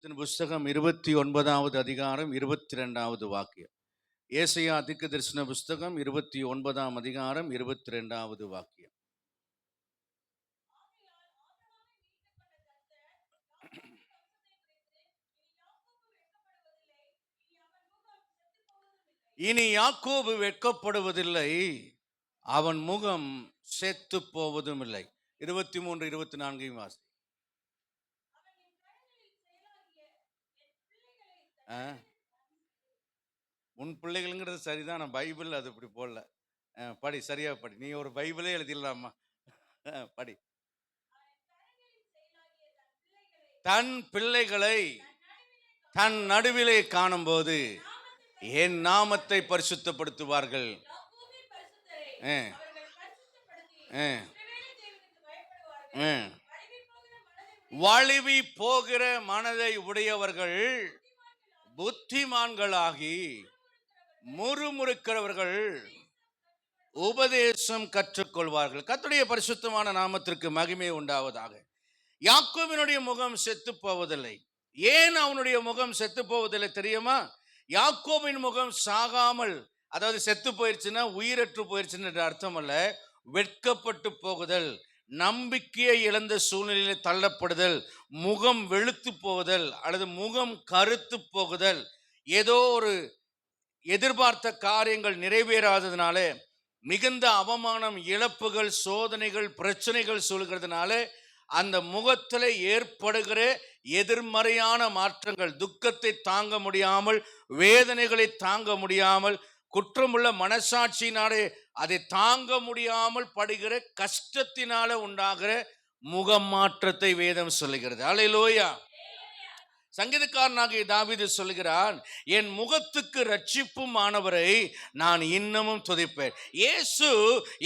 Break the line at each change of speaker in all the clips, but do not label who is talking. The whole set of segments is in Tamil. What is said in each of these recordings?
புஸ்தகம் 29வது அதிகாரம் 22வது வாக்கியம். ஏசாயா தீர்க்கதரிசன புஸ்தகம் 29ஆம் அதிகாரம் 22வது வாக்கியம். இனி யாக்கோபு வெட்கப்படுவதில்லை, அவன் முகம் செத்து போவதும் இல்லை. 23, 24 வாசி. உன் பிள்ளைகள்ங்கிறது சரிதான், நான் பைபிள் அது இப்படி போடல. படி, சரியா படி. நீ ஒரு பைபிளே எழுதிடலாமா? படி. தன் பிள்ளைகளை தன் நடுவிலே காணும்போது என் நாமத்தை பரிசுத்தப்படுத்துவார்கள். வழுவி போகிற மனதை உடையவர்கள் புத்திமான்களாகி முறுமுறுக்கிறவர்கள் உபதேசம் கற்றுக்கொள்வார்கள். கர்த்தருடைய பரிசுத்தமான நாமத்திற்கு மகிமை உண்டாவதாக. யாக்கோபினுடைய முகம் செத்து போவதில்லை. ஏன் அவனுடைய முகம் செத்து போவதில்லை தெரியுமா? யாக்கோபின் முகம் சாகாமல், அதாவது செத்து போயிடுச்சுன்னா உயிரற்று போயிடுச்சுன்னு அர்த்தம் அல்ல. வெட்கப்பட்டு போகுதல், நம்பிக்கையை இழந்த சூழ்நிலையில் தள்ளப்படுதல், முகம் வெளுத்து போகுதல் அல்லது முகம் கருத்து போகுதல், ஏதோ ஒரு எதிர்பார்த்த காரியங்கள் நிறைவேறாததுனால மிகுந்த அவமானம், இழப்புகள், சோதனைகள், பிரச்சனைகள் சொல்கிறதுனால அந்த முகத்தில் ஏற்படுகிற எதிர்மறையான மாற்றங்கள், துக்கத்தை தாங்க முடியாமல், வேதனைகளை தாங்க முடியாமல், குற்றமுள்ள மனசாட்சியினாலே அதை தாங்க முடியாமல் படுகிற கஷ்டத்தினால உண்டாகிற முகமாற்றத்தை வேதம் சொல்லுகிறது. அல்லேலூயா. சங்கீதக்காரனாகிய தாவீது சொல்கிறான், என் முகத்துக்கு ரட்சிப்பும் ஆனவரை நான் இன்னமும் துதிப்பேன். இயேசு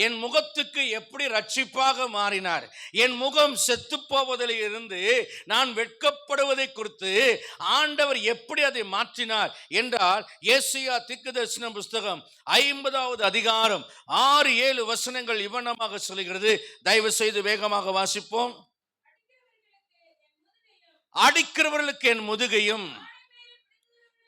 என் முகத்துக்கு எப்படி ரட்சிப்பாக மாறினார்? என் முகம் செத்து போவதில் இருந்து நான் வெட்கப்படுவதை குறித்து ஆண்டவர் எப்படி அதை மாற்றினார் என்றால், ஏசாயா தீர்க்கதரிசன புஸ்தகம் 50வது அதிகாரம் 6-7 வசனங்கள் இவனமாக சொல்கிறது. தயவு செய்து வேகமாக வாசிப்போம். அடிக்கிறவர்களுக்கு என் முதுகையும்,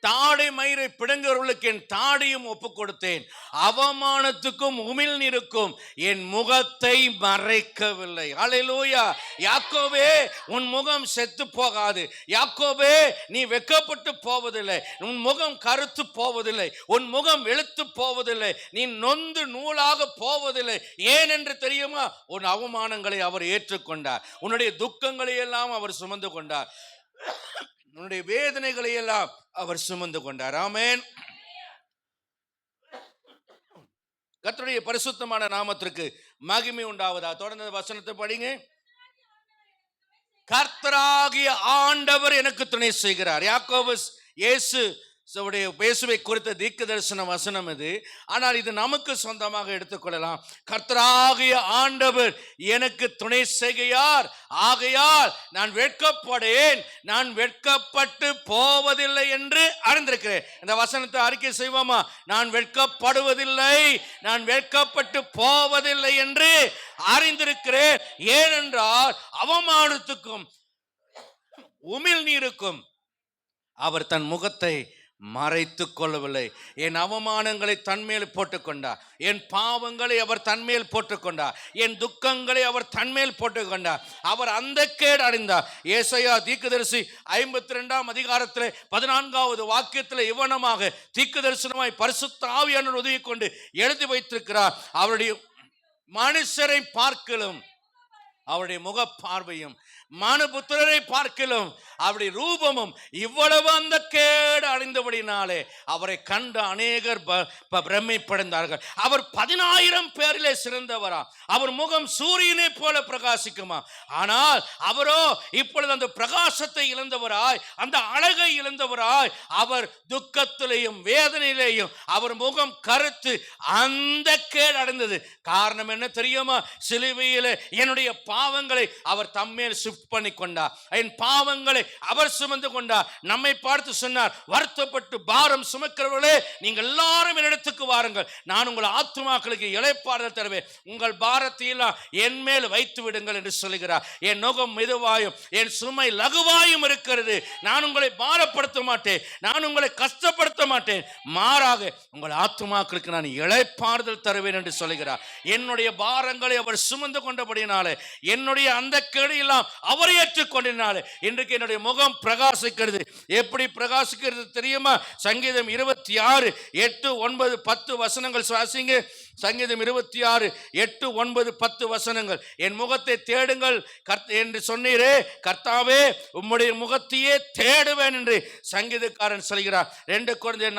தாடை மயிரை பிடுங்குறவர்களுக்கு என் தாடியும் ஒப்பு கொடுத்தேன். அவமானத்துக்கும் உமிழ்நீருக்கும் என் முகத்தை மறைக்கவில்லை. அல்லேலூயா. யாக்கோபே, உன் முகம் செத்து போகாது. யாக்கோபே, நீ வெட்கப்பட்டு போவதில்லை. உன் முகம் கருத்து போவதில்லை. உன் முகம் வெளுத்து போவதில்லை. நீ நொந்து நூலாக போவதில்லை. ஏனென்று தெரியுமா? உன் அவமானங்களை அவர் ஏற்றுக்கொண்டார். உன்னுடைய துக்கங்களை எல்லாம் அவர் சுமந்து கொண்டார். உன்னுடைய வேதனைகளை எல்லாம் அவர் சுமந்து கொண்டார். ஆமென். கர்த்தருடைய பரிசுத்தமான நாமத்திற்கு மகிமை உண்டாவதா. தொடர்ந்து வசனத்தை படிங்க. கர்த்தராகிய ஆண்டவர் எனக்கு துணை செய்கிறார். யாக்கோபு இயேசுவை குறித்த தீர்க்க தரிசன வசனம் இது. ஆனால் இது நமக்கு சொந்தமாக எடுத்துக்கொள்ளலாம். கர்த்தராகிய ஆண்டவர் எனக்கு துணை செய்கிறார், ஆகையால் நான் வெட்கப்படேன், நான் வெட்கப்பட்டு போவதில்லை என்று அறிந்திருக்கிறேன். இந்த வசனத்தை அறிக்கை செய்வோமா? நான் வெட்கப்படுவதில்லை, நான் வெட்கப்பட்டு போவதில்லை என்று அறிந்திருக்கிறேன். ஏனென்றால் அவமானத்துக்கும் உமிழ்நீருக்கும் அவர் தன் முகத்தை மறைத்து கொள்ளவில்லை. என் அவமானங்களை தன்மேல் போட்டுக்கொண்டார். என் பாவங்களை அவர் தன்மேல் போட்டுக்கொண்டார். என் துக்கங்களை அவர் தன்மேல் போட்டுக்கொண்டார். அவர் அந்த கேடு அடைந்தார். ஏசாயா தீர்க்கதரிசி 52ஆம் அதிகாரத்தில் 14வது வாக்கியத்தில் இவனமாக தீர்க்க தரிசனமாய் பரிசுத்த ஆவியானவர் உதவி கொண்டு எழுதி வைத்திருக்கிறார். அவருடைய மனுஷரை பார்க்கலும் அவருடைய முக பார்வையும், மனுபுத்திரரை பார்க்கலும் அவருடைய ரூபமும் இவ்வளவு அந்த கேடு அடைந்தபடினாலே அவரை கண்ட அநேகர் பிரமைப்படைந்தார்கள். அவர் 10,000 பேரிலே சிறந்தவரா. அவர் முகம் சூரியனை போல பிரகாசிக்குமா. ஆனால் அவரோ இப்பொழுது அந்த பிரகாசத்தை இழந்தவராய், அந்த அழகை இழந்தவராய், அவர் துக்கத்திலேயும் வேதனையிலேயும் அவர் முகம் கருத்து அந்த கேடு அடைந்தது. காரணம் என்ன தெரியுமா? சிலுவையிலே என்னுடைய பாவங்களை அவர் தம்மேல் ஷிஃப்ட் பண்ணி கொண்டார். என் பாவங்களை அவர் சுமந்து கொண்டார். நம்மை பார்த்து சொன்னார், வருத்தப்பட்டு பாரம் சுமக்கிறவர்களே நீங்கள் எல்லாரும் என்னிடத்துக்கு வாருங்கள், நான் உங்கள் ஆத்துமாக்களுக்கு இளைப்பாறுதல் தருவேன், உங்கள் பாரத்தை எல்லாம் என் மேல் வைத்து விடுங்கள் என்று சொல்லுகிறார். என் நுகம் மெதுவாயும் என் சுமை லகுவாயும் இருக்கிறது, நான் உங்களை பாரப்படுத்த மாட்டேன், நான் உங்களை கஷ்டப்படுத்த மாட்டேன், மாறாக உங்கள் ஆத்துமாக்களுக்கு நான் இளைப்பாறுதல் தருவேன் என்று சொல்லுகிறார். என்னுடைய பாரங்களை அவர் சுமந்து கொண்டபடினாலே, என்னுடைய அந்த கேடையெல்லாம் அவர் ஏற்றுக்கொண்டினாலே இன்றைக்கு என்னுடைய முகம் பிரகாசிக்கிறது. எப்படி பிரகாசிக்கிறது தெரியுமா? சங்கீதம் 26 8 9 10 வசனங்கள் வாசிங்க. சங்கீதம் 26 8 9 10 வசனங்கள். என் முகத்தை தேடுங்கள் என்று சொன்னீரே, கர்த்தாவே உம்முடைய முகத்தையே தேடுவேன் என்று சங்கீதக்காரன் சொல்கிறார். 2 கொரிந்தியர்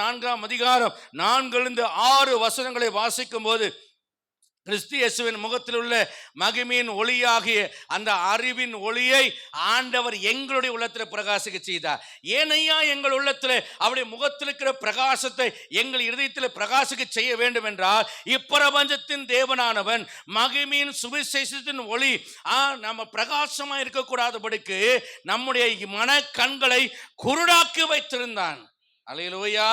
4:4-6 வசனங்களை வாசிக்கும் போது கிறிஸ்து இயேசுவின் முகத்தில் உள்ள மகிமையின் ஒளியாகிய அந்த அறிவின் ஒளியை ஆண்டவர் எங்களுடைய உள்ளத்தில் பிரகாசிக்க செய்தார். ஏனையா எங்கள் உள்ளத்தில் அவருடைய முகத்தில் இருக்கிற பிரகாசத்தை எங்கள் இதயத்தில் பிரகாசிக்க செய்ய வேண்டும் என்றால், இப்பிரபஞ்சத்தின் தேவனானவன் மகிமையின் சுவிசேஷத்தின் ஒளி நம்ம பிரகாசமாக இருக்கக்கூடாதபடிக்கு நம்முடைய மன கண்களை குருடாக்கி வைத்திருந்தான். அல்லேலூயா.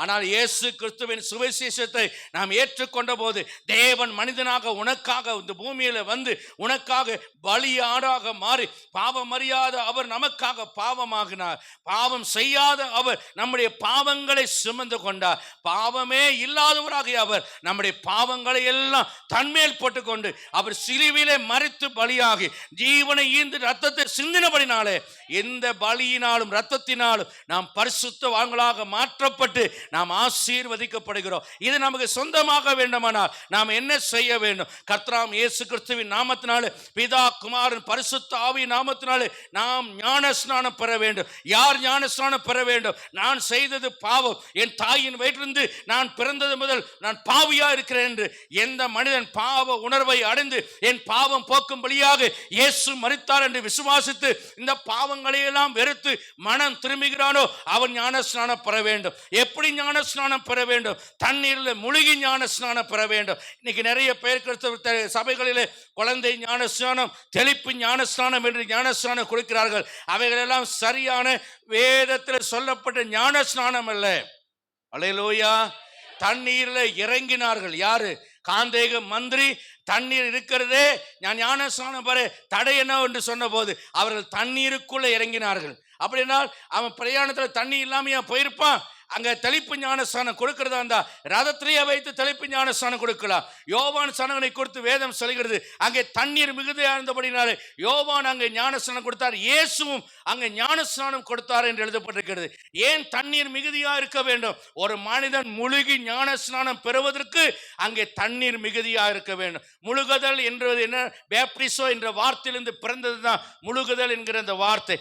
ஆனால் இயேசு கிறிஸ்துவின் சுவிசேஷத்தை நாம் ஏற்றுக்கொண்ட போது தேவன் மனிதனாக உனக்காக இந்த பூமியில வந்து உனக்காக பலியாடாக மாறி பாவம் அறியாத அவர் நமக்காக பாவமாகினார். பாவம் செய்யாத அவர் நம்முடைய பாவங்களை சுமந்து கொண்டார். பாவமே இல்லாதவராகிய அவர் நம்முடைய பாவங்களை எல்லாம் தன்மேல் போட்டுக்கொண்டு அவர் சிலுவிலே மரித்து பலியாகி ஜீவனை ஈந்து ரத்தத்தை சிந்தினபடினாலே எந்த பலியினாலும் ரத்தத்தினாலும் நாம் பரிசுத்தவான்களாக மாற்றப்பட்டு நாம் ஆசீர்வதிக்கப்படுகிறோம். இது நமக்கு சொந்தமாக வேண்டுமானால் நாம் என்ன செய்ய வேண்டும்? கர்த்தராம் இயேசு கிறிஸ்துவின் நாமத்தினாலே, பிதா குமாரன் பரிசுத்த ஆவியின் நாமத்தினாலே நாம் ஞானஸ்நானம் பெற வேண்டும். யார் ஞானஸ்நானம் பெற வேண்டும்? நான் செய்தது பாவம், என் தாயின் வயிற்றிலிருந்து நான் பிறந்தது முதல் நான் பாவியா இருக்கிறேன் என்று எந்த மனிதன் பாவ உணர்வை அடைந்து என் பாவம் போக்கும்படியாக இயேசு மரித்தார் என்று விசுவாசித்து இந்த பாவங்களை எல்லாம் வெறுத்து மனம் திரும்புகிறானோ அவன் ஞானஸ்நானம் பெற வேண்டும். எப்படி ஞானஸ்நானம் பெற வேண்டும்? தண்ணீரில் முழுகி ஞானஸ்நானம் பெற வேண்டும். இன்னைக்கு நிறைய பேர் கிறிஸ்தவ சபைகளிலே குழந்தை ஞானஸ்நானம், தெளிப்பு ஞானஸ்நானம் என்று ஞானஸ்நானம் கொடுக்கிறார்கள். அவைகளெல்லாம் சரியான வேதத்தில் சொல்லப்பட்ட ஞானஸ்நானம் அல்ல. அல்லேலூயா. தண்ணீரில் இறங்கினார்கள். யாரு? காந்தேக மந்திரி தண்ணீர் இருக்கிறதே, நான் ஞானஸ்நானம் பெற தடை என்ன என்று சொன்ன போது அவர்கள் தண்ணீருக்குள்ள இறங்கினார்கள். அப்படினால் அவன் பிரயாணத்தில் தண்ணி இல்லாமையா போயிருப்பான்? அங்க தெளிப்பு ஞானஸ்நானம் கொடுக்கிறதா இருந்தா ரதத்திலேயே வைத்து தெளிப்பு ஞானஸ்நானம் கொடுக்கலாம். யோவான் ஸ்நானனை கொடுத்து வேதம் சொல்கிறது அங்கே தண்ணீர் மிகுதியா இருந்தபடினாலே யோவான் அங்கே ஞானஸ்நானம் கொடுத்தார், இயேசுவும் அங்கே ஞானஸ்நானம் கொடுத்தார் என்று எழுதப்பட்டிருக்கிறது. ஏன் தண்ணீர் மிகுதியா இருக்க வேண்டும்? ஒரு மனிதன் முழுகி ஞானஸ்நானம் பெறுவதற்கு அங்கே தண்ணீர் மிகுதியா இருக்க வேண்டும். முழுகுதல் என்றது என்ன? பேப்டிசோ என்ற வார்த்தையிலிருந்து பிறந்ததுதான் முழுகுதல் என்கிற அந்த வார்த்தை.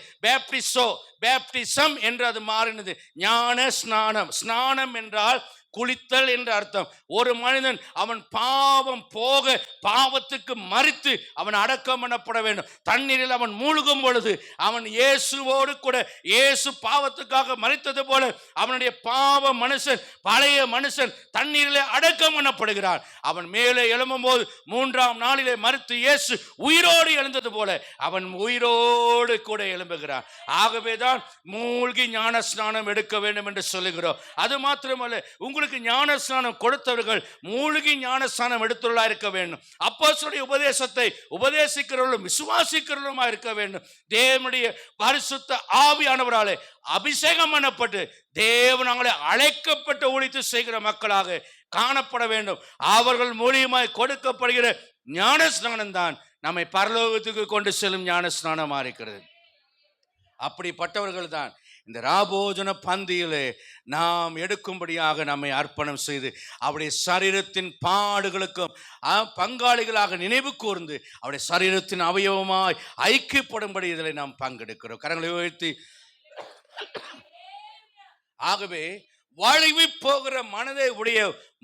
பேப்டிசம் என்று அது மாறினது. ஞான ஸ்நானம். ஸ்நானம் என்றால் குளித்தல் என்று அர்த்தம். ஒரு மனிதன் அவன் பாவம் போக பாவத்துக்கு மரித்து அவன் அடக்கம் பண்ணப்பட வேண்டும். தண்ணீரில் அவன் மூழ்கும் பொழுது அவன் இயேசுவோடு கூட, இயேசு பாவத்துக்காக மரித்தது போல அவனுடைய பாவ மனுஷன், பழைய மனுஷன் தண்ணீரிலே அடக்கம் பண்ணப்படுகிறான். அவன் மேலே எழும்பும் போது 3ஆம் நாளிலே மரித்து இயேசு உயிரோடு எழுந்தது போல அவன் உயிரோடு கூட எழும்புகிறான். ஆகவேதான் மூழ்கி ஞான ஸ்நானம் எடுக்க வேண்டும் என்று சொல்லுகிறோம். அது மாத்திரமல்ல, உங்களுக்கு ஞானஸ்நானம் கொடுத்தவர்கள் மூழ்கி ஞானஸ்நானம் எடுத்துள்ளா இருக்க வேண்டும். அப்போஸ்தலருடைய உபதேசத்தை உபதேசிக்கிறவர்களும் விசுவாசிக்கிறவர்களுமா இருக்க வேண்டும். தேவனுடைய பரிசுத்த ஆவியானவராலே அபிஷேகம் பண்ணப்பட்டு தேவனாலே அழைக்கப்பட்டு ஊழித்து செய்கிற மக்களாக காணப்பட வேண்டும். அவர்கள் மூலியமாய் கொடுக்கப்படுகிற ஞானஸ்நானம் தான் நம்மை பரலோகத்துக்கு கொண்டு செல்லும் ஞானஸ்நானமா இருக்கிறது. அப்படிப்பட்டவர்கள் தான் இந்த ராபோஜன பந்தியிலே நாம் எடுக்கும்படியாக நம்மை அர்ப்பணம் செய்து அவருடைய சரீரத்தின் பாடுகளுக்கும் பங்காளிகளாக நினைவு கூர்ந்து அவருடைய சரீரத்தின் அவயவமாய் ஐக்கியப்படும்படி இதில் நாம் பங்கெடுக்கிறோம். கரங்களை உயர்த்தி. ஆகவே வழுவி போகிற மனதை உடைய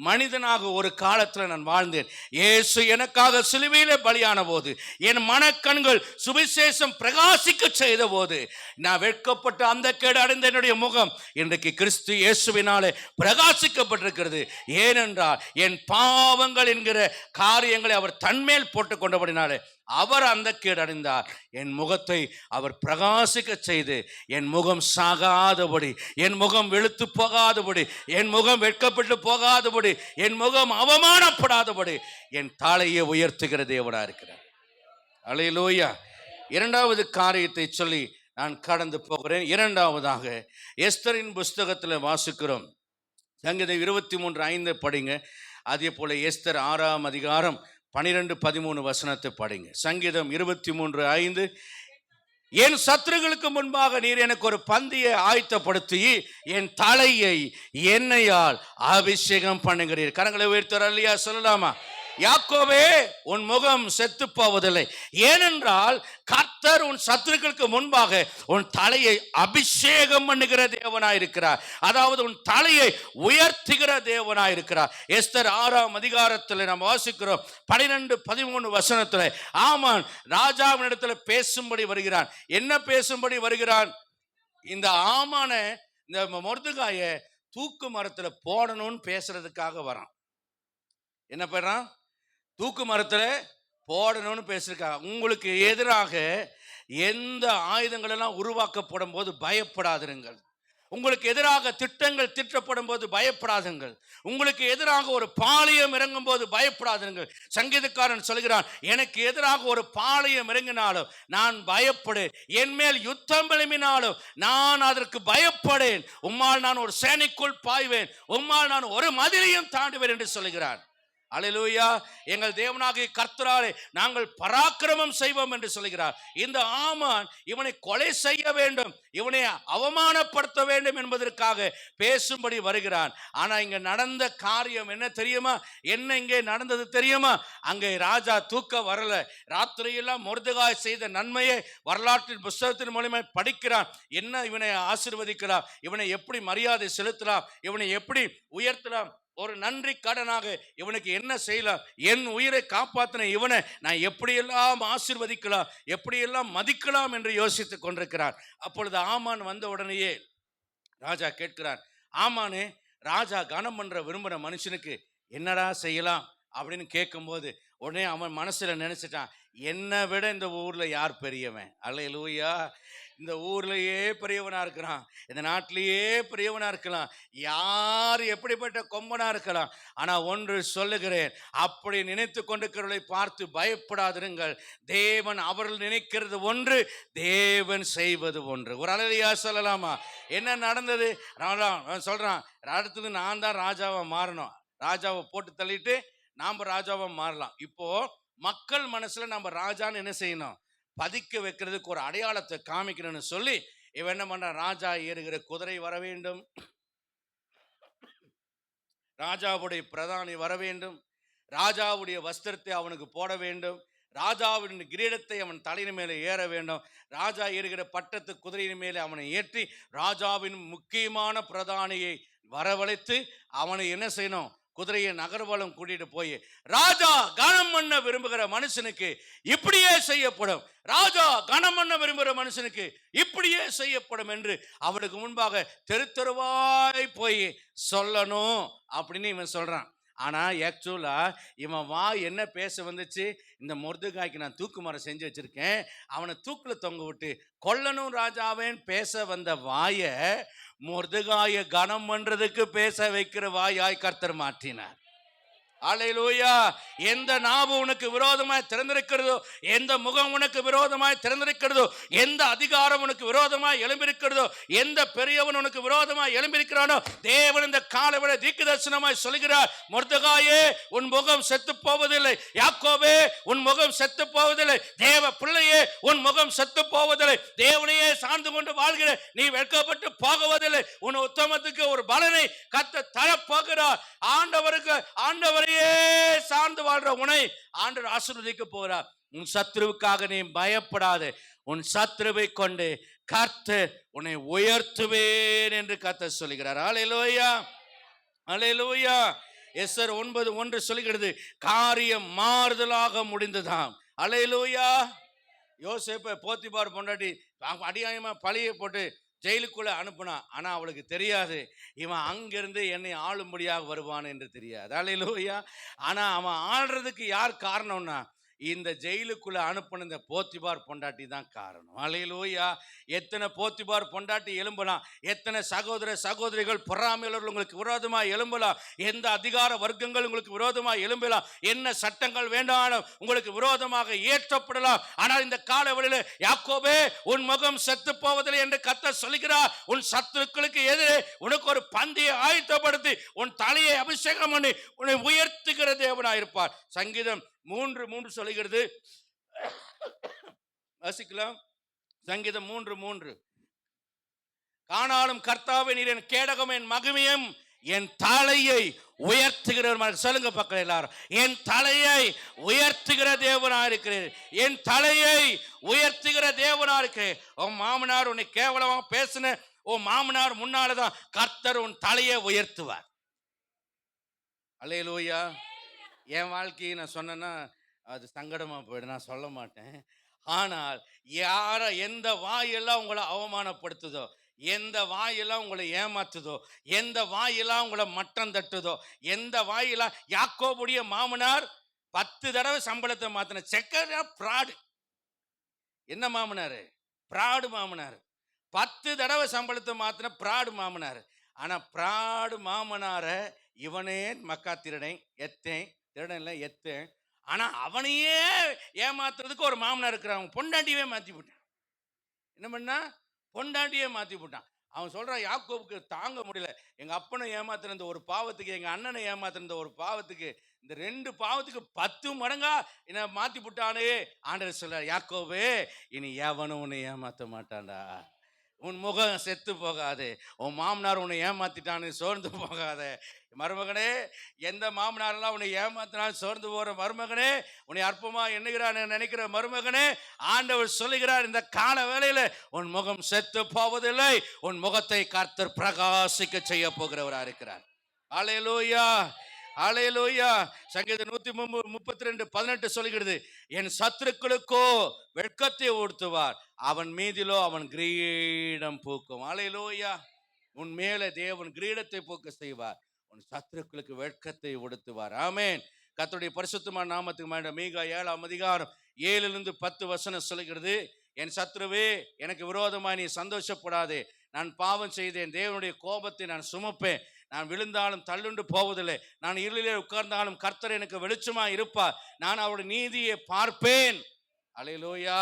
மனிதனாக ஒரு காலத்தில் நான் வாழ்ந்தேன். இயேசு எனக்காக சிலுவையிலே பலியான போது, என் மனக்கண்கள் சுவிசேஷம் பிரகாசிக்க செய்த போது, நான் வெட்கப்பட்ட அந்த கேடு அடைந்த என்னுடைய முகம் இன்றைக்கு கிறிஸ்து இயேசுவினாலே பிரகாசிக்கப்பட்டிருக்கிறது. ஏனென்றால் என் பாவங்கள் என்கிற காரியங்களை அவர் தன்மேல் போட்டுக் கொண்டபடினாலே அவர் அந்த கேடடைந்தார். என் முகத்தை அவர் பிரகாசிக்க செய்து என் முகம் சாகாதபடி, என் முகம் வெளுத்து போகாதபடி, என் முகம் வெட்கப்பட்டு போகாதபடி, என் முகம் அவமானப்படாதபடி என் தலையை உயர்த்துகிற தேவனா இருக்கிறார். அல்லேலூயா. இரண்டாவது காரியத்தை சொல்லி நான் கடந்து போகிறேன். இரண்டாவதாக எஸ்தரின் புஸ்தகத்தில் வாசிக்கிறோம். சங்கீதம் 23:5 படிங்க. அதே போல எஸ்தர் 6ஆம் அதிகாரம் 12-13 வசனத்தை படிங்க. சங்கீதம் 23:5. என் சத்துருக்களுக்கு முன்பாக நீர் எனக்கு ஒரு பந்தியை ஆயத்தப்படுத்தி என் தலையை எண்ணெயால் அபிஷேகம் பண்ணுகிறீர். கரங்களை உயர்த்தர் அல்லையா? சொல்லலாமா? யாக்கோபே, உன் முகம் செத்து போவதில்லை, ஏனென்றால் கர்த்தர் உன் சத்துருக்களுக்கு முன்பாக உன் தலையை அபிஷேகம் பண்ணுகிற தேவனாயிருக்கிறார். அதாவது உன் தலையை உயர்த்துகிற தேவனாயிருக்கிறார். எஸ்தர் 6ஆம் அதிகாரத்தில் நாம் வாசிக்கிறோம் 12-13 வசனத்தில் ஆமான் ராஜாவினிடத்தில் பேசும்படி வருகிறான். என்ன பேசும்படி வருகிறான்? இந்த ஆமான இந்த மொர்தெகாயை தூக்கு மரத்துல போடணும்னு பேசுறதுக்காக வரான். என்ன பண்றான்? தூக்கு மரத்துல போடணும்னு பேசிருக்காங்க. உங்களுக்கு எதிராக எந்த ஆயுதங்கள் எல்லாம் உருவாக்கப்படும் போது பயப்படாதிருங்கள். உங்களுக்கு எதிராக திட்டங்கள் திட்டப்படும் போது பயப்படாதுங்கள். உங்களுக்கு எதிராக ஒரு பாளையம் இறங்கும் போது பயப்படாதுங்கள். சங்கீதக்காரன் சொல்கிறான், எனக்கு எதிராக ஒரு பாளையம் இறங்கினாலும் நான் பயப்படேன், என் மேல் யுத்தம் எழும்பினாலும் நான் அதற்கு பயப்படேன். உம்மால் நான் ஒரு சேனைக்குள் பாய்வேன், உம்மால் நான் ஒரு மதிலையும் தாண்டுவேன் என்று சொல்கிறான். அல்லேலூயா. எங்கள் தேவனாகிய கர்த்தராலே நாங்கள் பராக்கிரமம் செய்வோம் என்று சொல்கிறார். இந்த ஆமான் இவனை கொலை செய்ய வேண்டும், இவனை அவமானப்படுத்த வேண்டும் என்பதற்காக பேசும்படி வருகிறான். ஆனா இங்க நடந்த காரியம் என்ன தெரியுமா? என்ன இங்கே நடந்தது தெரியுமா? அங்கே ராஜா தூக்க வரல. ராத்திரியெல்லாம் மொர்தெகாய் செய்த நன்மையை வரலாற்றின் புஸ்தகத்தின் மூலமா படிக்கிறான். என்ன இவனை ஆசீர்வதிக்கலாம், இவனை எப்படி மரியாதை செலுத்தலாம், இவனை எப்படி உயர்த்தலாம், ஒரு நன்றி கடனாக இவனுக்கு என்ன செய்யலாம், என் உயிரை காப்பாற்றின இவனை நான் எப்படியெல்லாம் ஆசீர்வதிக்கலாம், எப்படியெல்லாம் மதிக்கலாம் என்று யோசித்துக் கொண்டிருக்கிறான். அப்பொழுது ஆமான் வந்த உடனேயே ராஜா கேட்கிறான், ஆமானே, ராஜா கனம் பண்ற விரும்புகிற மனுஷனுக்கு என்னடா செய்யலாம் அப்படின்னு கேட்கும்போது உடனே அவன் மனசுல நினைச்சிட்டான், என்னை விட இந்த ஊர்ல யார் பெரியவன்? அல்லேலூயா. இந்த ஊர்லயே பெரியவனா இருக்கிறான், இந்த நாட்டிலேயே பெரியவனா இருக்கலாம், யார் எப்படிப்பட்ட கொம்பனா இருக்கலாம். ஆனா ஒன்று சொல்லுகிறேன், அப்படி நினைத்து கொண்டிருக்கிறவர்களை பார்த்து பயப்படாதிருங்கள். தேவன் அவர்கள் நினைக்கிறது ஒன்று, தேவன் செய்வது ஒன்று. ஒரு அல்லேலூயா சொல்லலாமா? என்ன நடந்தது? சொல்றான், அடுத்தது நான் தான் ராஜாவை மாறணும், ராஜாவை போட்டு தள்ளிட்டு நாம ராஜாவை மாறலாம். இப்போ மக்கள் மனசுல நம்ம ராஜான்னு என்ன செய்யணும்? பதிக்க வைக்கிறதுக்கு ஒரு அடையாளத்தை காமிக்கணும்னு சொல்லி இவன் என்ன பண்றான்? ராஜா ஏறுகிற குதிரை வர வேண்டும், ராஜாவுடைய பிரதானி வர வேண்டும், ராஜாவுடைய வஸ்திரத்தை அவனுக்கு போட வேண்டும், ராஜாவின் கிரீடத்தை அவன் தலையின் மேலே ஏற வேண்டும், ராஜா ஏறுகிற பட்டத்து குதிரையின் மேலே அவனை ஏற்றி ராஜாவின் முக்கியமான பிரதானியை வரவழைத்து அவனை என்ன செய்யணும்? குதிரையை நகர்வலம் கூட்டிட்டு போய், ராஜா கனம் பண்ண விரும்புகிற மனுஷனுக்கு இப்படியே செய்யப்படும், ராஜா கனம் பண்ண விரும்புகிற மனுஷனுக்கு இப்படியே செய்யப்படும் என்று அவனுக்கு முன்பாக தெரு தெருவாய் போய் சொல்லணும் அப்படின்னு இவன் சொல்றான். ஆனா ஆக்சுவலா இவன் என்ன பேச வந்துச்சு? இந்த மொர்தெகாய்க்கு நான் தூக்கு மரம் செஞ்சு வச்சிருக்கேன், அவனை தூக்குல தொங்க விட்டு கொல்லணும் ராஜாவேன் பேச வந்த வாய மொர்தெகாயை கனம் பண்றதுக்கு பேச வைக்கிற வாயாய் கர்த்தர் மாற்றினார். அல்லேலூயா. எந்த நாவு உனக்கு விரோதமாய் திறந்திருக்கிறதோ, எந்த முகம் உனக்கு விரோதமாய் திறந்திருக்கிறதோ, எந்த அதிகாரம் உனக்கு விரோதமாய் எழும்பியிருக்கிறதோ, எந்த பெரியவன் உனக்கு விரோதமாய் எழும்பியிருக்கிறானோ, தேவன் இந்த காலவரை தீர்க்கதரிசனமாய் சொல்கிறார், மொர்தெகாயே உன் முகம் செத்து போவதில்லை, யாக்கோபே உன் முகம் செத்து போவதில்லை, தேவ பிள்ளையே உன் முகம் செத்து போவதில்லை, தேவனையே சார்ந்து கொண்டு வாழ்கிற நீ வெட்கப்பட்டு போகுவதில்லை, உன் உத்தமத்துக்கு ஒரு பலனை கர்த்தர் தரப்போகிறார். ஆண்டவரையே சார்ந்து வாழ்ற உன்னை ஆண்டவர் ஆசீர்வதிக்க போகிறார். உன் சத்ருவுக்காக நீ பயப்படாதே, உன் சத்ருவை கொண்டு கர்த்தர் உன்னை உயர்த்துவேன் என்று கர்த்தர் சொல்கிறார். அல்லேலூயா, அல்லேலூயா. எஸ்தர் 9:1 சொல்கிறது, காரியம் மாறுதலாக முடிந்ததாம். அல்லேலூயா. யோசேப்பை போத்திபார் பொண்டாட்டி அடியாயமா பழியை போட்டு ஜெயிலுக்குள்ள அனுப்புனா. ஆனா அவளுக்கு தெரியாது இவன் அங்கிருந்து என்னை ஆளும்படியாக வருவான் என்று தெரியாது. அல்லேலூயா. ஆனா அவன் ஆள்றதுக்கு யார் காரணம்னா, இந்த ஜெயிலுக்குள்ள அனுப்பின இந்த போத்திபார் பொண்டாட்டி தான் காரணம். அல்லேலூயா. எத்தனை போத்திபார் பொண்டாட்டி எழும்பலாம், எத்தனை சகோதர சகோதரிகள் பொறாமையாளர்கள் உங்களுக்கு விரோதமாக எழும்பலாம், எந்த அதிகார வர்க்கங்கள் உங்களுக்கு விரோதமாக எழும்பலாம், என்ன சட்டங்கள் வேண்டாலும் உங்களுக்கு விரோதமாக ஏற்றப்படலாம். ஆனால் இந்த காலவெளியில் யாக்கோபே உன் முகம் செத்து போவதில்லை என்று கர்த்தர் சொல்கிறார். உன் சத்துருக்களுக்கு எதிரே உனக்கு ஒரு பந்தியை ஆயத்தப்படுத்தி உன் தலையை அபிஷேகம் பண்ணி உன்னை உயர்த்துகிற தேவனாயிருப்பார். சங்கீதம் 3:3 சொல்லுகிறது. வாசிக்கலாம். சங்கீதம் 3:3. காணாலும் கர்த்தாவே நீர் என் கேடகம், என் மகிமையும், என் தலையை உயர்த்துகிறவர். சொல்லுங்க பக்கம் எல்லாரும், என் தலையை உயர்த்துகிற தேவனா இருக்கிறேன், என் தலையை உயர்த்துகிற தேவனா இருக்கிறேன். உன் மாமனார் உன்னை கேவலமா பேசின உன் மாமனார் முன்னாலதான் கர்த்தர் உன் தலையை உயர்த்துவார். அல்லேலூயா. என் வாழ்க்கையை நான் சொன்னேன்னா அது சங்கடமா போயிடும், நான் சொல்ல மாட்டேன். ஆனால் எந்த வாயெல்லாம் உங்களை அவமானப்படுத்துதோ, எந்த வாயெல்லாம் உங்களை ஏமாத்துதோ, எந்த வாயெல்லாம் உங்களை மட்டம் தட்டுதோ, எந்த வாயெல்லாம் யாக்கோபுடைய மாமனார் 10 தடவை சம்பளத்தை மாத்தின செக்கரா பிராடு. என்ன மாமனாரு? பிராடு மாமனார். 10 தடவை சம்பளத்தை மாத்தின பிராடு மாமனார். ஆனா பிராடு மாமனார இவனே மக்கா திருடன், எத்தேன் திருடன் இல்லை எத்தேன். ஆனா அவனையே ஏமாத்துறதுக்கு ஒரு மாமனார் இருக்கிறான். பொண்டாட்டியே மாத்தி போட்டான். என்ன பண்ணா? பொண்டாட்டியே மாத்தி போட்டான். அவன் சொல்றான், யாக்கோபுக்கு தாங்க முடியல, எங்க அப்பனை ஏமாத்தின இந்த ஒரு பாவத்துக்கு, எங்க அண்ணனை ஏமாத்தின இந்த ஒரு பாவத்துக்கு, இந்த 2 பாவத்துக்கு 10 மடங்கா என்ன மாத்தி போட்டானே. ஆண்டவர் சொல்றார், யாக்கோபே இனி எவனும் உன்னை ஏமாத்த மாட்டான்டா. உன் முகம் செத்து போகாது. உன் மாமனார் உன்னை ஏமாத்திட்டான்னு சோர்ந்து போகாத மருமகனே. எந்த மாமனாரெல்லாம் உன்னை ஏமாத்தினாலும் சோர்ந்து போற மருமகனே, உன்னை அற்பமா எண்ணுகிறான் நினைக்கிற மருமகனே, ஆண்டவர் சொல்லுகிறார், இந்த கால வேளையில உன் முகம் செத்து போவதில்லை, உன் முகத்தை கர்த்தர் பிரகாசிக்க செய்ய போகிறவரா இருக்கிறார். அல்லேலூயா, அல்லேலூயா. சங்கீதம் 132:18 சொல்கிறது, என் சத்துருக்களுக்கோ வெட்கத்தை ஊட்டுவார், அவன் மீதிலோ அவன் கிரீடம் பூக்கும். அல்லேலூயா. உன் மேல தேவன் கிரீடத்தை பூக்க செய்வார், உன் சத்துருக்களுக்கு வெட்கத்தை உடுத்துவார். ஆமென். கர்த்தருடைய பரிசுத்தமான நாமத்துக்கு மீகா 7:7-10 சொல்லுகிறது, என் சத்துருவே எனக்கு விரோதமாய் நீ சந்தோஷப்படாதே, நான் பாவம் செய்தேன், தேவனுடைய கோபத்தை நான் சுமப்பேன், நான் விழுந்தாலும் தள்ளுண்டு போவதில்லை, நான் இருளிலே உட்கார்ந்தாலும் கர்த்தர் எனக்கு வெளிச்சமா இருப்பார், நான் அவருடைய நீதியை பார்ப்பேன். அல்லேலூயா,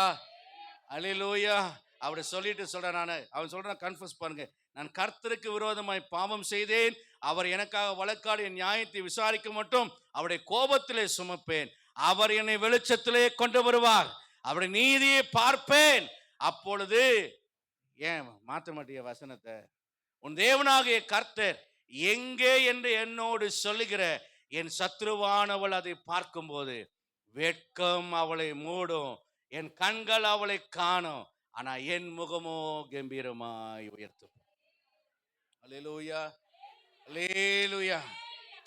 அல்லேலூயா. அவரை சொல்லிட்டு சொல்றேன், அவன் சொல்றான், கன்ஃபஸ் பண்ணுங்க, நான் கர்த்தருக்கு விரோதமாய் பாவம் செய்தேன், அவர் எனக்காக வழக்காடி என் நியாயத்தை விசாரிக்க மட்டும் அவருடைய கோபத்திலே சுமப்பேன், அவர் என்னை வெளிச்சத்திலே கொண்டு வருவார், அவருடைய நீதியை பார்ப்பேன். அப்பொழுது ஏன் மாற்ற மாட்டிய வசனத்தை? உன் தேவனாகிய கர்த்தர் எங்கே என்று என்னோடு சொல்லுகிற என் சத்ருவானவள் அதை பார்க்கும்போது வெட்கம் அவளை மூடும், என் கண்கள் அவளை காணும், ஆனா என் முகமோ கம்பீரமாய் உயர்த்தும். அல்லேலூயா, அல்லேலூயா.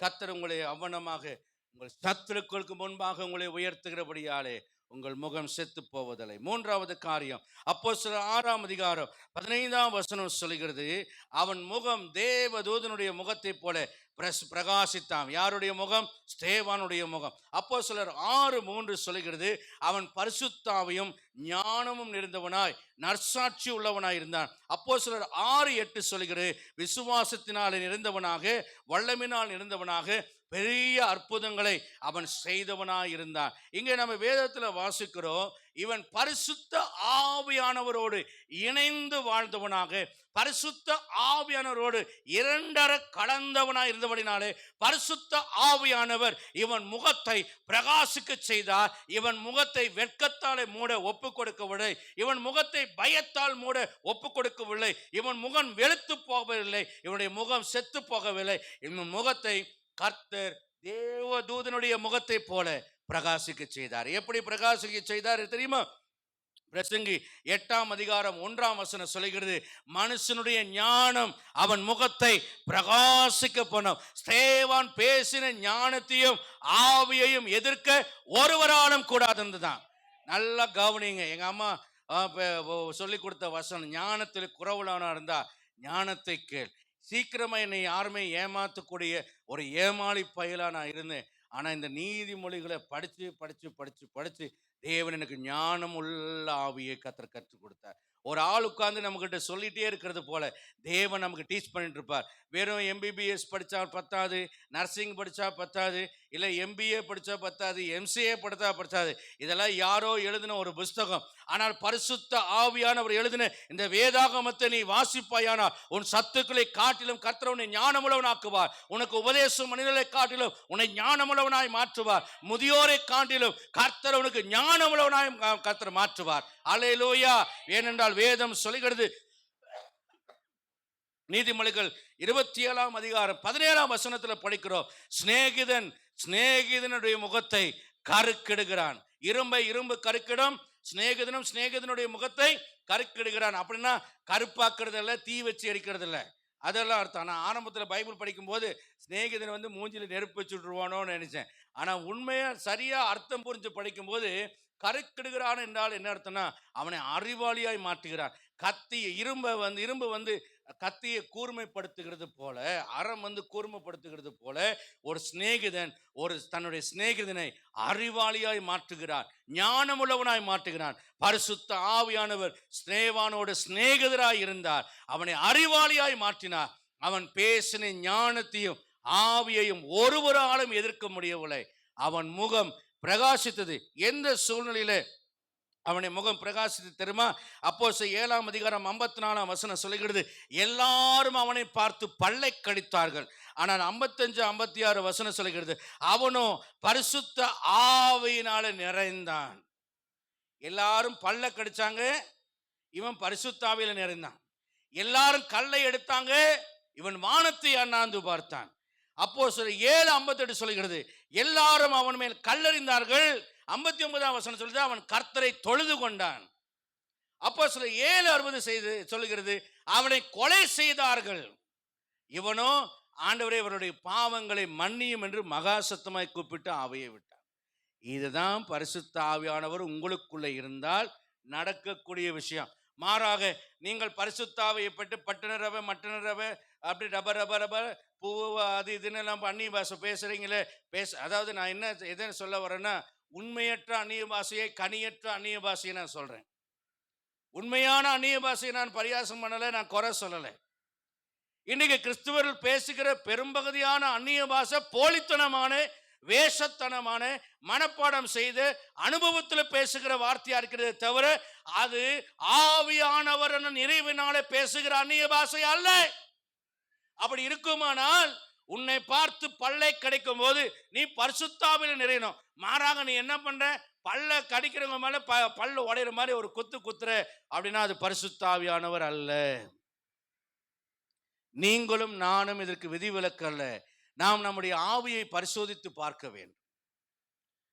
கர்த்தர் உங்களை அவனமாக உங்கள் சத்துருக்களுக்கு முன்பாக உங்களை உயர்த்துகிறபடியாலே உங்கள் முகம் செத்து போவதில்லை. 3வது காரியம், அப்போஸ்தலர் 6:15 சொல்கிறது, அவன் முகம் தேவதூதனுடைய முகத்தை போல பிரகாசித்தான். யாருடைய முகம்? ஸ்தேவானுடைய முகம். அப்போஸ்தலர் 6:3 சொல்கிறது, அவன் பரிசுத்தாவியும் ஞானமும் நிறைந்தவனாய் நற்சாட்சி உள்ளவனாய் இருந்தான். அப்போஸ்தலர் 6:8 சொல்கிறது, விசுவாசத்தினால் நிறைந்தவனாக வல்லமையினால் நிறைந்தவனாக பெரிய அற்புதங்களை அவன் செய்தவனாய் இருந்தான். இங்கே நம்ம வேதத்தில் வாசிக்கிறோம், இவன் பரிசுத்த ஆவியானவரோடு இணைந்து வாழ்ந்தவனாக, பரிசுத்த ஆவியானவரோடு 2 கலந்தவனாய் இருந்தபடினாலே பரிசுத்த ஆவியானவர் இவன் முகத்தை பிரகாசிக்க செய்தார். இவன் முகத்தை வெட்கத்தாலே மூட ஒப்பு கொடுக்கவில்லை, இவன் முகத்தை பயத்தால் மூட ஒப்பு கொடுக்கவில்லை, இவன் முகம் வெளுத்து போகவில்லை, இவனுடைய முகம் செத்து போகவில்லை. இவன் முகத்தை கர்த்தர் தேவதூதனுடைய முகத்தை போல பிரகாசிக்க செய்தார். எப்படி பிரகாசிக்க செய்தார் தெரியுமா? பிரசங்கி 8:1 சொல்லுகிறது, மனுஷனுடைய ஞானம் அவன் முகத்தை பிரகாசிக்க பண்ணும். ஸ்தேவான் பேசின ஞானத்தையும் ஆவியையும் எதிர்க்க ஒருவராலும் கூடாதுதான். நல்லா கவனிங்க. எங்க அம்மா சொல்லி கொடுத்த வசனம், ஞானத்தில் குறைவுள்ளவனா இருந்தா ஞானத்தை கேள். சீக்கிரமா என்னை யாருமே ஏமாத்தக்கூடிய ஒரு ஏமாளி பயலா நான் இருந்தேன். ஆனா இந்த நீதிமொழிகளை படிச்சு படிச்சு படிச்சு படிச்சு தேவன் எனக்கு ஞானம் உள்ள ஆவியை கர்த்தர் கற்றுக் கொடுத்தார். ஒரு ஆள் உட்கார்ந்து நம்மகிட்ட சொல்லிட்டே இருக்கிறது போல தேவன் நமக்கு டீச் பண்ணிட்டு இருப்பார். வெறும் எம்பிபிஎஸ் படிச்சா பத்தாது, நர்சிங் படிச்சா பத்தாது, இல்ல எம்பிஏ படிச்சா பத்தாது, எம்சிஏ படிச்சாது. இதெல்லாம் யாரோ எழுதின ஒரு புஸ்தகம். ஆனால் பரிசுத்த ஆவியானவர் எழுதின இந்த வேதாகமத்தை நீ வாசிப்பாயானால் உன் சத்துக்களை காட்டிலும் கர்த்தர் உன்னை ஞானமுள்ளவனாக்குவார். உனக்கு உபதேசம் மனிதர்களை காட்டிலும் உன்னை ஞானமுள்ளவனாய் மாற்றுவார். முதியோரை காட்டிலும் கர்த்தர் உனக்கு ஞானமுள்ளவனாய் கர்த்தர் மாற்றுவார். அல்லேலூயா. ஏனென்றால் வேதம் சொல்லுகிறது, நீதிமொழிகள் 27 அதிகாரம் 17 வசனத்துல படிக்கிறோம், சிநேகிதனுடைய முகத்தை கருக்கிடுகிறான். இரும்பை இரும்பு கருக்கிடும், சிநேகிதனுடைய முகத்தை கருக்கிடுகிறான். அப்படின்னா கருப்பாக்குறது இல்ல, தீ வச்சு எரிக்கிறது இல்ல, அதெல்லாம் அர்த்தம். ஆனா ஆரம்பத்துல பைபிள் படிக்கும் போது சிநேகிதன் மூஞ்சில நெருப்பு வச்சுட்டுருவானோன்னு நினைச்சேன். ஆனா உண்மையா சரியா அர்த்தம் புரிஞ்சு படிக்கும் போது கருக்கிடுகிறான் என்றால் என்ன அர்த்தம்னா அவனை அறிவாளியாய் மாற்றுகிறான். இரும்பு கத்தியை கூர்மைப்படுத்துகிறது போல, அறம் கூர்மைப்படுத்துகிறது போல ஒரு சிநேகிதன் தன்னுடைய சிநேகிதனை அறிவாளியாய் மாற்றுகிறான், ஞானமுள்ளவனாய் மாற்றுகிறான். பரிசுத்த ஆவியானவர் ஸ்நேவானோடு சிநேகிதராய் இருந்தார், அவனை அறிவாளியாய் மாற்றினார். அவன் பேசின ஞானத்தையும் ஆவியையும் ஒருவராலும் எதிர்க்க முடியவில்லை. அவன் முகம் பிரகாசித்தது. எந்த சூழ்நிலையில அவனை முகம் பிரகாசித்து தெரியுமா? அப்போஸ்தலர் 7 அதிகாரம் 54 வசனம் சொல்லுகிறது, எல்லாரும் அவனை பார்த்து பல்லை கடித்தார்கள். ஆனால் 55 56 வசனம் சொல்லுகிறது, அவனோ பரிசுத்த ஆவியினால நிறைந்தான். எல்லாரும் பல்லை கடிச்சாங்க, இவன் பரிசுத்த ஆவியில நிறைந்தான். எல்லாரும் கல்லை எடுத்தாங்க, இவன் வானத்தை அண்ணாந்து பார்த்தான். அப்போஸ்தலர் 7:58 சொல்கிறது, எல்லாரும் அவன் மேல் கல்லெறிந்தார்கள். 59 வசனம் சொல்லுது, அவன் கர்த்தரை தொழுது கொண்டான். அப்போஸ்தலர் 7:60 சொல்லுகிறது, அவனை கொலை செய்தார்கள். இவனோ ஆண்டவரே இவருடைய பாவங்களை மன்னியும் என்று மகா சத்தமாய் கூப்பிட்டு ஆவியை விட்டான். இதுதான் பரிசுத்த ஆவியானவர் உங்களுக்குள்ள இருந்தால் நடக்கக்கூடிய விஷயம். மாறாக நீங்கள் பரிசுத்த ஆவியை பெற்று பட்டணரவை மட்டணரவை அப்படி ரப பூ அது இதுன்னு எல்லாம் அந்நிய பாஷை பேசுறீங்களே அதாவது நான் எதை சொல்ல வரேன்னா, உண்மையற்ற அந்நிய பாஷையை, கனியற்ற அந்நிய பாஷையை நான் சொல்றேன். உண்மையான அந்நிய பாஷையை நான் பரியாசம் பண்ணலை, நான் குறை சொல்லலை. இன்னைக்கு கிறிஸ்துவர்கள் பேசுகிற பெரும்பகுதியான அந்நிய பாஷை போலித்தனமான, வேஷத்தனமான, மனப்பாடம் செய்து அனுபவத்தில் பேசுகிற வார்த்தையா இருக்கிறதே தவிர அது ஆவியானவர் நிறைவினாலே பேசுகிற அந்நிய பாஷை அல்ல. அப்படி இருக்குமானால் உன்னை பார்த்து பல்லை கடிக்கும் போது நீ பரிசுத்தாவில நிறையணும். மாறாக நீ என்ன பண்ற, பல்ல கடிக்கிறவங்க மேல பல்லு உடையிற மாதிரி ஒரு குத்துற அப்படின்னா அது பரிசுத்தாவியானவர் அல்ல. நீங்களும் நானும் இதற்கு விதிவிலக்கு அல்ல. நாம் நம்முடைய ஆவியை பரிசோதித்து பார்க்க வேண்டும்.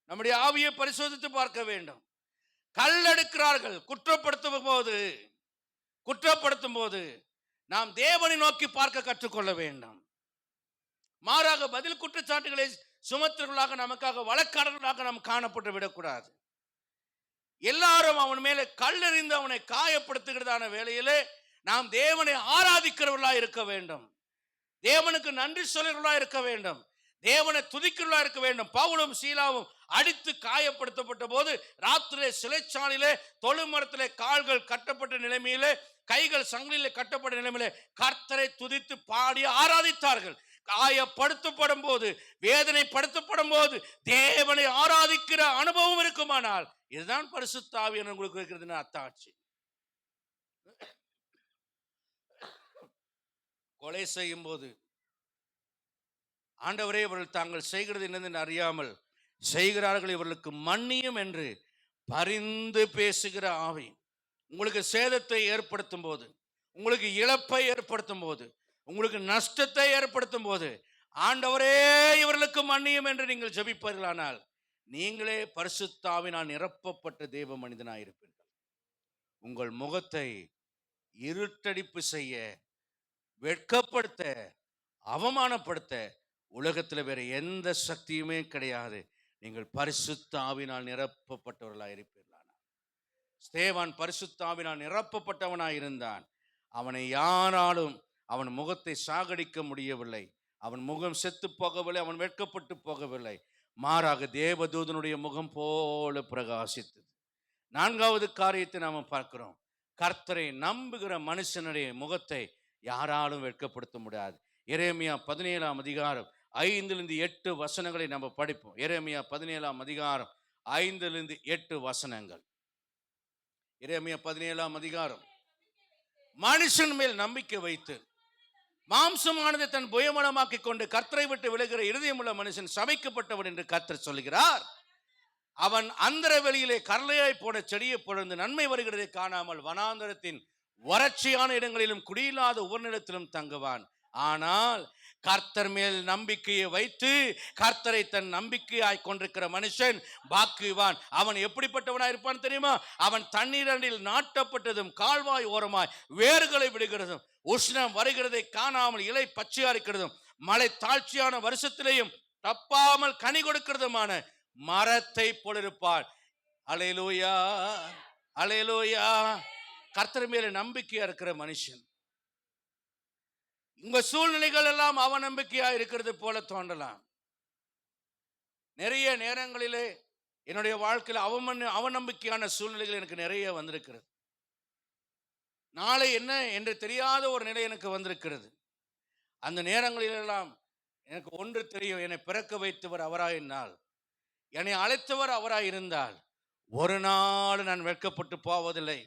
நம்முடைய ஆவியை பரிசோதித்து பார்க்க வேண்டும். கல்லெடுக்கிறார்கள், குற்றப்படுத்தும் போது நாம் தேவனை நோக்கி பார்க்க கற்றுக்கொள்ள வேண்டும். மாறாக பதில் குற்றச்சாட்டுகளை சுமத்துவர்களாக, நமக்காக வழக்காடர்களாக நாம் காணப்பட்டு விடக்கூடாது. எல்லாரும் அவன் மேலே கல்லெறிந்து அவனை காயப்படுத்துகிறதான வேளையிலே நாம் தேவனை ஆராதிக்கிறவர்களாக இருக்க வேண்டும். தேவனுக்கு நன்றி சொல்லுகிறவர்களாக இருக்க வேண்டும். தேவனை துதிக்கிறவர்களாக இருக்க வேண்டும். பவுலும் சீலாவும் அடித்து காயப்படுத்தப்பட்ட போது ராத்திரியிலே சிறைச்சாலையிலே தொழுமரத்திலே கால்கள் கட்டப்பட்ட நிலைமையிலே, கைகள் சங்கிலிலே கட்டப்பட்ட நிலைமையிலே கர்த்தரை துதித்து பாடி ஆராதித்தார்கள். காயப்படுத்தப்படும் போது, வேதனைப்படுத்தப்படும் போது தேவனை ஆராதிக்கிற அனுபவம் இருக்குமானால் இதுதான் பரிசுத்த ஆவியானவர் உங்களுக்கு இருக்கிறது அத்தாட்சி. கொலை செய்யும் போது ஆண்டவரே இவர்கள் தாங்கள் செய்கிறது என்னன்னு அறியாமல் செய்கிறார்கள், இவர்களுக்கு மன்னியும் என்று பரிந்து பேசுகிற ஆவி உங்களுக்கு சேதத்தை ஏற்படுத்தும் போது, உங்களுக்கு இழப்பை ஏற்படுத்தும் போது, உங்களுக்கு நஷ்டத்தை ஏற்படுத்தும் போது ஆண்டவரே இவர்களுக்கு மன்னியும் என்று நீங்கள் ஜெபிப்பீர்களானால் நீங்களே பரிசுத்த ஆவியினால் நிரப்பப்பட்ட தேவ மனிதனாயிருப்பீர்கள். உங்கள் முகத்தை இருட்டடிப்பு செய்ய, வெட்கப்படுத்த, அவமானப்படுத்த உலகத்தில் வேற எந்த சக்தியுமே கிடையாது. நீங்கள் பரிசுத்த ஆவியினால் நிரப்பப்பட்டவர்களாக இருப்பீர்களானால். ஸ்தேவான் பரிசுத்த ஆவியினால் நிரப்பப்பட்டவனாய் இருந்தான். அவனை யாராலும் அவன் முகத்தை சாகடிக்க முடியவில்லை. அவன் முகம் செத்து போகவில்லை, அவன் வெட்கப்பட்டு போகவில்லை. மாறாக தேவதூதனுடைய முகம் போல பிரகாசித்தது. நான்காவது காரியத்தை நாம பார்க்கிறோம். கர்த்தரை நம்புகிற மனுஷனுடைய முகத்தை யாராலும் வெட்கப்படுத்த முடியாது. எரேமியா 17ஆம் அதிகாரம் 5-8 வசனங்களை நம்ம படிப்போம். எரேமியா 17ஆம் அதிகாரம் 5-8 வசனங்கள். எரேமியா 17ஆம் அதிகாரம். மனுஷன் மேல் நம்பிக்கை வைத்து மாம்சமானதை தன் புயமனமாக்கி கொண்டு கர்த்தரை விட்டு விலகிற இருதயமுள்ள மனுஷன் சபிக்கப்பட்டவன் என்று கர்த்தர் சொல்கிறார். அவன் அந்தர வெளியிலே கரளையாய் போன செடியை பொழுது நன்மை வருகிறதை காணாமல் வனாந்தரத்தின் வறட்சியான இடங்களிலும் குடியில்லாத உபநிலத்திலும் தங்குவான். ஆனால் கர்த்தர் மேல் நம்பிக்கையை வைத்து கர்த்தரை தன் நம்பிக்கையாய் கொண்டிருக்கிற மனுஷன் பாக்கியவான். அவன் எப்படிப்பட்டவனாய் இருப்பான் தெரியுமா? அவன் தண்ணீரில் நாட்டப்பட்டதும் கால்வாய் ஓரமாய் வேர்களை விடுகிறதும் உஷ்ணம் வருகிறதை காணாமல் இலை பச்சையா இருக்கிறதும் மழை தாழ்ச்சியான வருஷத்திலேயும் தப்பாமல் கனி கொடுக்கிறதுமான மரத்தை போலிருப்பான். அல்லேலூயா, அல்லேலூயா. கர்த்தர் மேல நம்பிக்கையா இருக்கிற மனுஷன், உங்க சூழ்நிலைகள் எல்லாம் அவநம்பிக்கையா இருக்கிறது போல தோன்றலாம். நிறைய நேரங்களிலே என்னுடைய வாழ்க்கையில் அவநம்பிக்கையான சூழ்நிலைகள் எனக்கு நிறைய வந்திருக்கிறது. நாளை என்ன என்று தெரியாத ஒரு நிலை எனக்கு வந்திருக்கிறது. அந்த நேரங்களிலெல்லாம் எனக்கு ஒன்று தெரியும், என்னை பிறக்க வைத்தவர் அவராயினால், என்னை அழைத்தவர் அவராயிருந்தால் ஒரு நாள் நான் வெட்கப்பட்டு போவதில்லை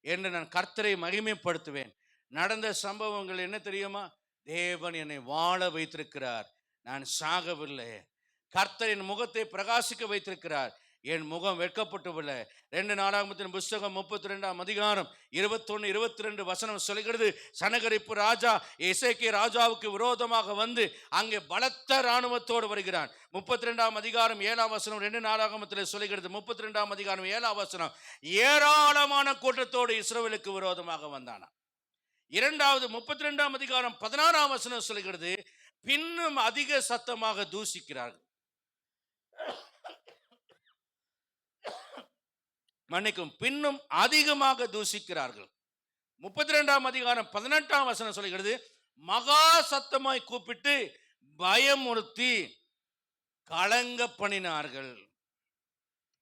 என்று நான் கர்த்தரை மகிமைப்படுத்துவேன். நடந்த சம்பவங்கள் என்ன தெரியுமா? தேவன் என்னை வாழ வைத்திருக்கிறார், நான் சாகவில்லை. கர்த்தர் என் முகத்தை பிரகாசிக்க வைத்திருக்கிறார், என் முகம் வெட்கப்பட்டுவில்லை. 2 நாளாகமத்தின் புஸ்தகம் 32ஆம் அதிகாரம் 21-22 வசனம் சொல்கிறது. சனகரிப்பு ராஜா எசேக்கியா ராஜாவுக்கு விரோதமாக வந்து அங்கே பலத்த இராணுவத்தோடு வருகிறான். 32ஆம் அதிகாரம் 7ஆம் வசனம் 2 நாளாகமத்தில் சொல்கிறது. 32ஆம் அதிகாரம் 7ஆம் வசனம், ஏராளமான கூட்டத்தோடு இஸ்ரவேலுக்கு விரோதமாக வந்தானா. 32ஆம் அதிகாரம் 16ஆம் வசனம் சொல்கிறது, பின்னும் அதிக சத்தமாக தூசிக்கிறார்கள். மன்னிக்கும், பின்னும் அதிகமாக தூசிக்கிறார்கள். 32ஆம் அதிகாரம் 18ஆம் வசனம் சொல்கிறது, மகா சத்தமாய் கூப்பிட்டு பயமுறுத்தி கலங்க பண்ணினார்கள்.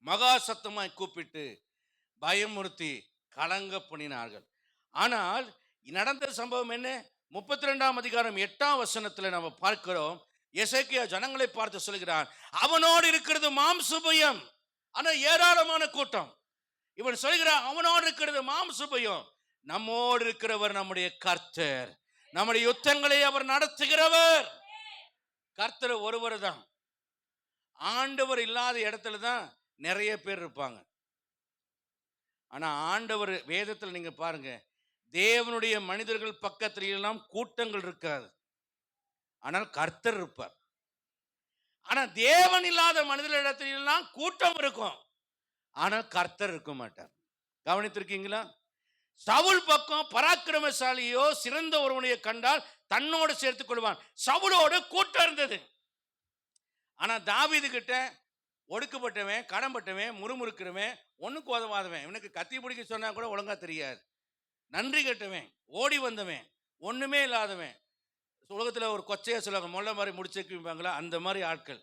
மகா சத்தமாய் கூப்பிட்டு பயமுறுத்தி கலங்க பண்ணினார்கள். ஆனால் நடந்த சம்பவம் என்ன? 32ஆம் அதிகாரம் 8ஆம் வசனத்தில் நம்ம பார்க்கிறோம். எசேக்கியா ஜனங்களை பார்த்து சொல்கிறான், அவனோடு இருக்கிறது மாம்சபயம், ஆனா ஏராளமான கூட்டம். இவன் சொல்கிறான், அவனோடு இருக்கிறது மாம்சபயம், நம்மோடு இருக்கிறவர் நம்முடைய கர்த்தர், நம்முடைய யுத்தங்களை அவர் நடத்துகிறவர். கர்த்தர் ஒருவர் தான். ஆண்டவர் இல்லாத இடத்துல தான் நிறைய பேர் இருப்பாங்க. ஆனா ஆண்டவர் வேதத்தில் நீங்க பாருங்க, தேவனுடைய மனிதர்கள் பக்கத்துல எல்லாம் கூட்டங்கள் இருக்காது, ஆனால் கர்த்தர் இருப்பார். ஆனா தேவன் இல்லாத மனிதர்களிடத்துல எல்லாம் கூட்டம் இருக்கும், ஆனால் கர்த்தர் இருக்க மாட்டார். கவனித்திருக்கீங்களா? சவுல் பக்கம் பராக்கிரமசாலியோ சிறந்த ஒருவனையை கண்டால் தன்னோடு சேர்த்துக் கொள்வான். சவுலோடு கூட்டம் இருந்தது. ஆனா தாவீது கிட்ட ஒடுக்கப்பட்டவன், கடன்பட்டவன், முறுமுறுக்கிறவன், ஒண்ணுக்கு உதவாதவன், இவனுக்கு கத்தி பிடிக்க சொன்னா கூட ஒழுங்கா தெரியாது, நன்றி கட்டவன், ஓடி வந்தவன், ஒண்ணுமே இல்லாதவன், உலகத்துல ஒரு கொச்சையா சொல்லுவாங்க மொல்ல மாதிரி முடிச்சுக்குவாங்களா, அந்த மாதிரி ஆட்கள்.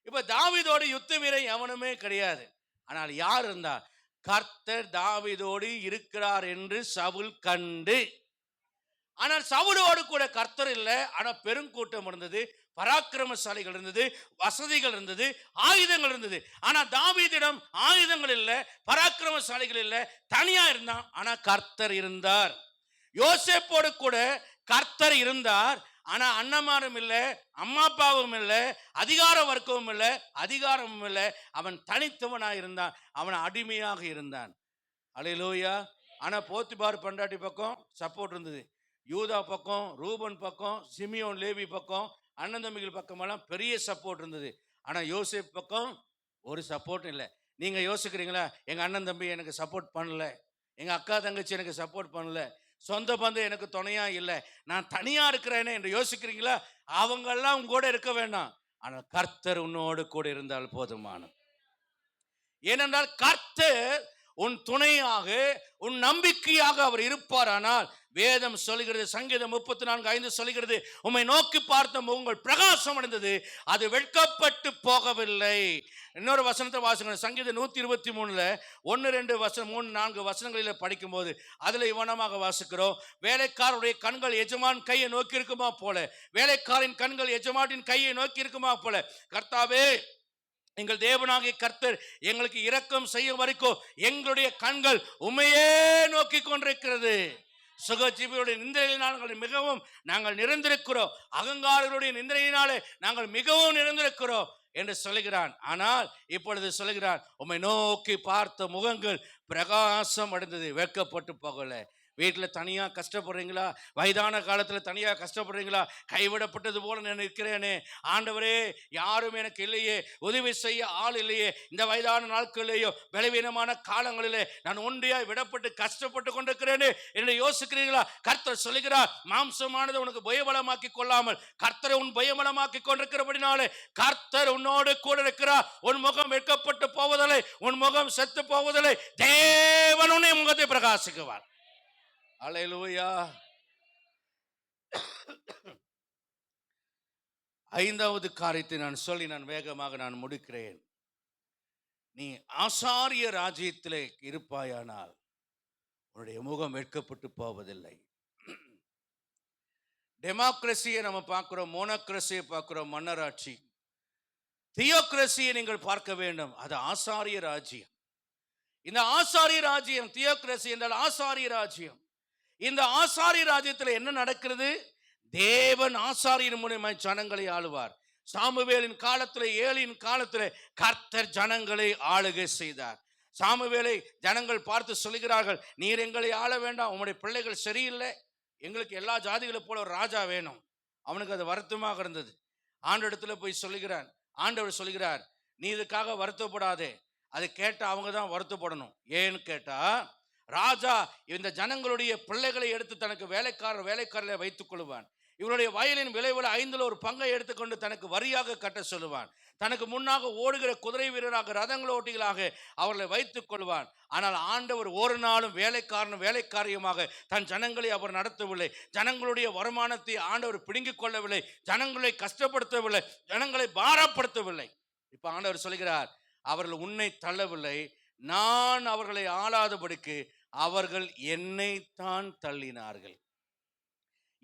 இப்ப தாவீதோடு யுத்த வீரன் எவனுமே கிடையாது. ஆனால் யார் இருந்தா? கர்த்தர் தாவீதோடு இருக்கிறார் என்று சவுல் கண்டு. ஆனால் சவுலோடு கூட கர்த்தர் இல்லை, ஆனா பெருங்கூட்டம் இருந்தது, பராக்கிரமசாலிகள் இருந்தது, வசதிகள் இருந்தது, ஆயுதங்கள் இருந்தது. ஆனா தாவீதிடம் ஆயுதங்கள் இல்லை, பராக்கிரமசாலிகள் இல்லை, தனியா இருந்தான். ஆனா கர்த்தர் இருந்தார். யோசேப்போடு கூட கர்த்தர் இருந்தார். ஆனா அண்ணமாரும் இல்லை, அம்மா அப்பாவும் இல்லை, அதிகார வர்க்கமும் இல்லை, அதிகாரமும் இல்லை. அவன் தனித்தவனாக இருந்தான், அவன் அடிமையாக இருந்தான். அல்லேலூயா. ஆனா போத்திபார் பண்டாட்டி பக்கம் சப்போர்ட் இருந்தது, யூதா பக்கம், ரூபன் பக்கம், சிமியோன் லேவி பக்கம், அண்ணன் தம்பிகள் பக்கமெல்லாம் பெரிய சப்போர்ட் இருந்தது. ஆனா யோசேப் பக்கம் ஒரு சப்போர்ட் இல்லை. நீங்க யோசிக்கிறீங்களா, எங்க அண்ணன் தம்பி எனக்கு சப்போர்ட் பண்ணல, எங்க அக்கா தங்கச்சி எனக்கு சப்போர்ட் பண்ணல, சொந்த பந்தம் எனக்கு துணையா இல்லை, நான் தனியா இருக்கிறேனே என்று யோசிக்கிறீங்களா? அவங்கெல்லாம் உங்களோட இருக்க வேண்டாம், ஆனால் கர்த்தர் உன்னோடு கூட இருந்தால் போதுமான. ஏனென்றால் கர்த்தர் உன் துணையாக, உன் நம்பிக்கையாக அவர் இருப்பாரானால், வேதம் சொல்கிறது, சங்கீதம் 34:5 சொல்கிறது, உம்மை நோக்கி பார்த்த முகங்கள் பிரகாசம் அடைந்தது, அது வெட்கப்பட்டு போகவில்லை. இன்னொரு வசனத்தை வாசிங்க, சங்கீதம் 123 1 2 வசனம் 3 4 வசனங்களில் படிக்கும் போது அதுல இவனமாக வாசிக்கிறோம். வேலைக்காரருடைய கண்கள் எஜமான் கையை நோக்கி இருக்குமா போல, வேலைக்காரின் கண்கள் எஜமானின் கையை நோக்கி இருக்குமா போல, கர்த்தாவே எங்கள் தேவனாகிய கர்த்தர் எங்களுக்கு இரக்கம் செய்ய வரைக்கும் எங்களுடைய கண்கள் உம்மையே நோக்கி கொண்டிருக்கிறது. சுகஜீவியுடைய நிந்தையினால மிகவும் நாங்கள் நிறைந்திருக்கிறோம், அகங்காரர்களுடைய நிந்தையினாலே நாங்கள் மிகவும் நிறைந்திருக்கிறோம் என்று சொல்லுகிறான். ஆனால் இப்பொழுது சொல்லுகிறான், உம்மை நோக்கி பார்த்த முகங்கள் பிரகாசம் அடைந்தது, வெட்கப்பட்டு போகல. வீட்டில் தனியாக கஷ்டப்படுறீங்களா? வயதான காலத்தில் தனியாக கஷ்டப்படுறீங்களா? கைவிடப்பட்டது போல நான் இருக்கிறேனே ஆண்டவரே, யாரும் எனக்கு இல்லையே, உதவி செய்ய ஆள் இல்லையே, இந்த வயதான நாட்களிலேயோ பலவீனமான காலங்களிலே நான் ஒன்றியாய் விடப்பட்டு கஷ்டப்பட்டு கொண்டிருக்கிறேனே என்று யோசிக்கிறீர்களா? கர்த்தர் சொல்லுகிறார், மாம்சமானது உனக்கு பயபலமாக்கி கொள்ளாமல் கர்த்தரை உன் பயபலமாக்கி கொண்டிருக்கிறபடினாலே கர்த்தர் உன்னோடு கூட இருக்கிறார். உன் முகம் வெட்கப்பட்டு போவதில்லை, உன் முகம் செத்து போவதில்லை. தேவன் உன்னை முகத்தை பிரகாசிக்குவார். அல்லேலூயா. ஐந்தாவது காரியத்தை நான் சொல்லி வேகமாக நான் முடிக்கிறேன். நீ ஆசாரிய ராஜ்யத்திலே இருப்பாயானால் உன்னுடைய முகம் வெட்கப்பட்டு போவதில்லை. டெமோக்ரஸியை நம்ம பார்க்கிறோம், மோனோக்ரஸியை பார்க்கிறோம், மன்னராட்சி. தியோக்ரஸியை நீங்கள் பார்க்க வேண்டும், அது ஆசாரிய ராஜ்யம். இந்த ஆசாரிய ராஜ்யம், தியோக்ரஸி என்றால் ஆசாரிய ராஜ்யம். இந்த ஆசாரிய ராஜ்யத்தில் என்ன நடக்கிறது? தேவன் ஆசாரியர் மூலமாய் ஜனங்களை ஆளுவார். சாமுவேலின் காலத்தில், ஏலியின் காலத்தில் கர்த்தர் ஜனங்களை ஆளுகை செய்தார். சாமுவேலை ஜனங்கள் பார்த்து சொல்லுகிறார்கள், நீர் எங்களை ஆள வேண்டாம், உங்களுடைய பிள்ளைகள் சரியில்லை, எங்களுக்கு எல்லா ஜாதிகளை போல ஒரு ராஜா வேணும். அவனுக்கு அது வருத்தமாக இருந்தது. ஆண்டவரிடத்துல போய் சொல்லுகிறான். ஆண்டவர் சொல்லுகிறார், நீ இதுக்காக வருத்தப்படாதே, அதை கேட்ட அவங்க தான் வருத்தப்படணும். ஏன்னு கேட்டா, ராஜா இந்த ஜனங்களுடைய பிள்ளைகளை எடுத்து தனக்கு வேலைக்காரர்களை வைத்துக் கொள்வான். இவருடைய வயலின் விளைவில் 5 ஒரு பங்கை எடுத்துக்கொண்டு தனக்கு வரியாக கட்ட சொல்லுவான். தனக்கு முன்னாக ஓடுகிற குதிரை வீரராக, ரதங்கள ஓட்டிகளாக அவர்களை வைத்துக் கொள்வான். ஆனால் ஆண்டவர் ஒரு நாளும் வேலைக்காரியமாக தன் ஜனங்களை அவர் நடத்தவில்லை. ஜனங்களுடைய வருமானத்தை ஆண்டவர் பிடுங்கிக் கொள்ளவில்லை, ஜனங்களை கஷ்டப்படுத்தவில்லை, ஜனங்களை பாரப்படுத்தவில்லை. இப்ப ஆண்டவர் சொல்கிறார், அவர்கள் உன்னை தள்ளவில்லை, நான் அவர்களை ஆளாதபடிக்கு அவர்கள் என்னைத்தான் தள்ளினார்கள்.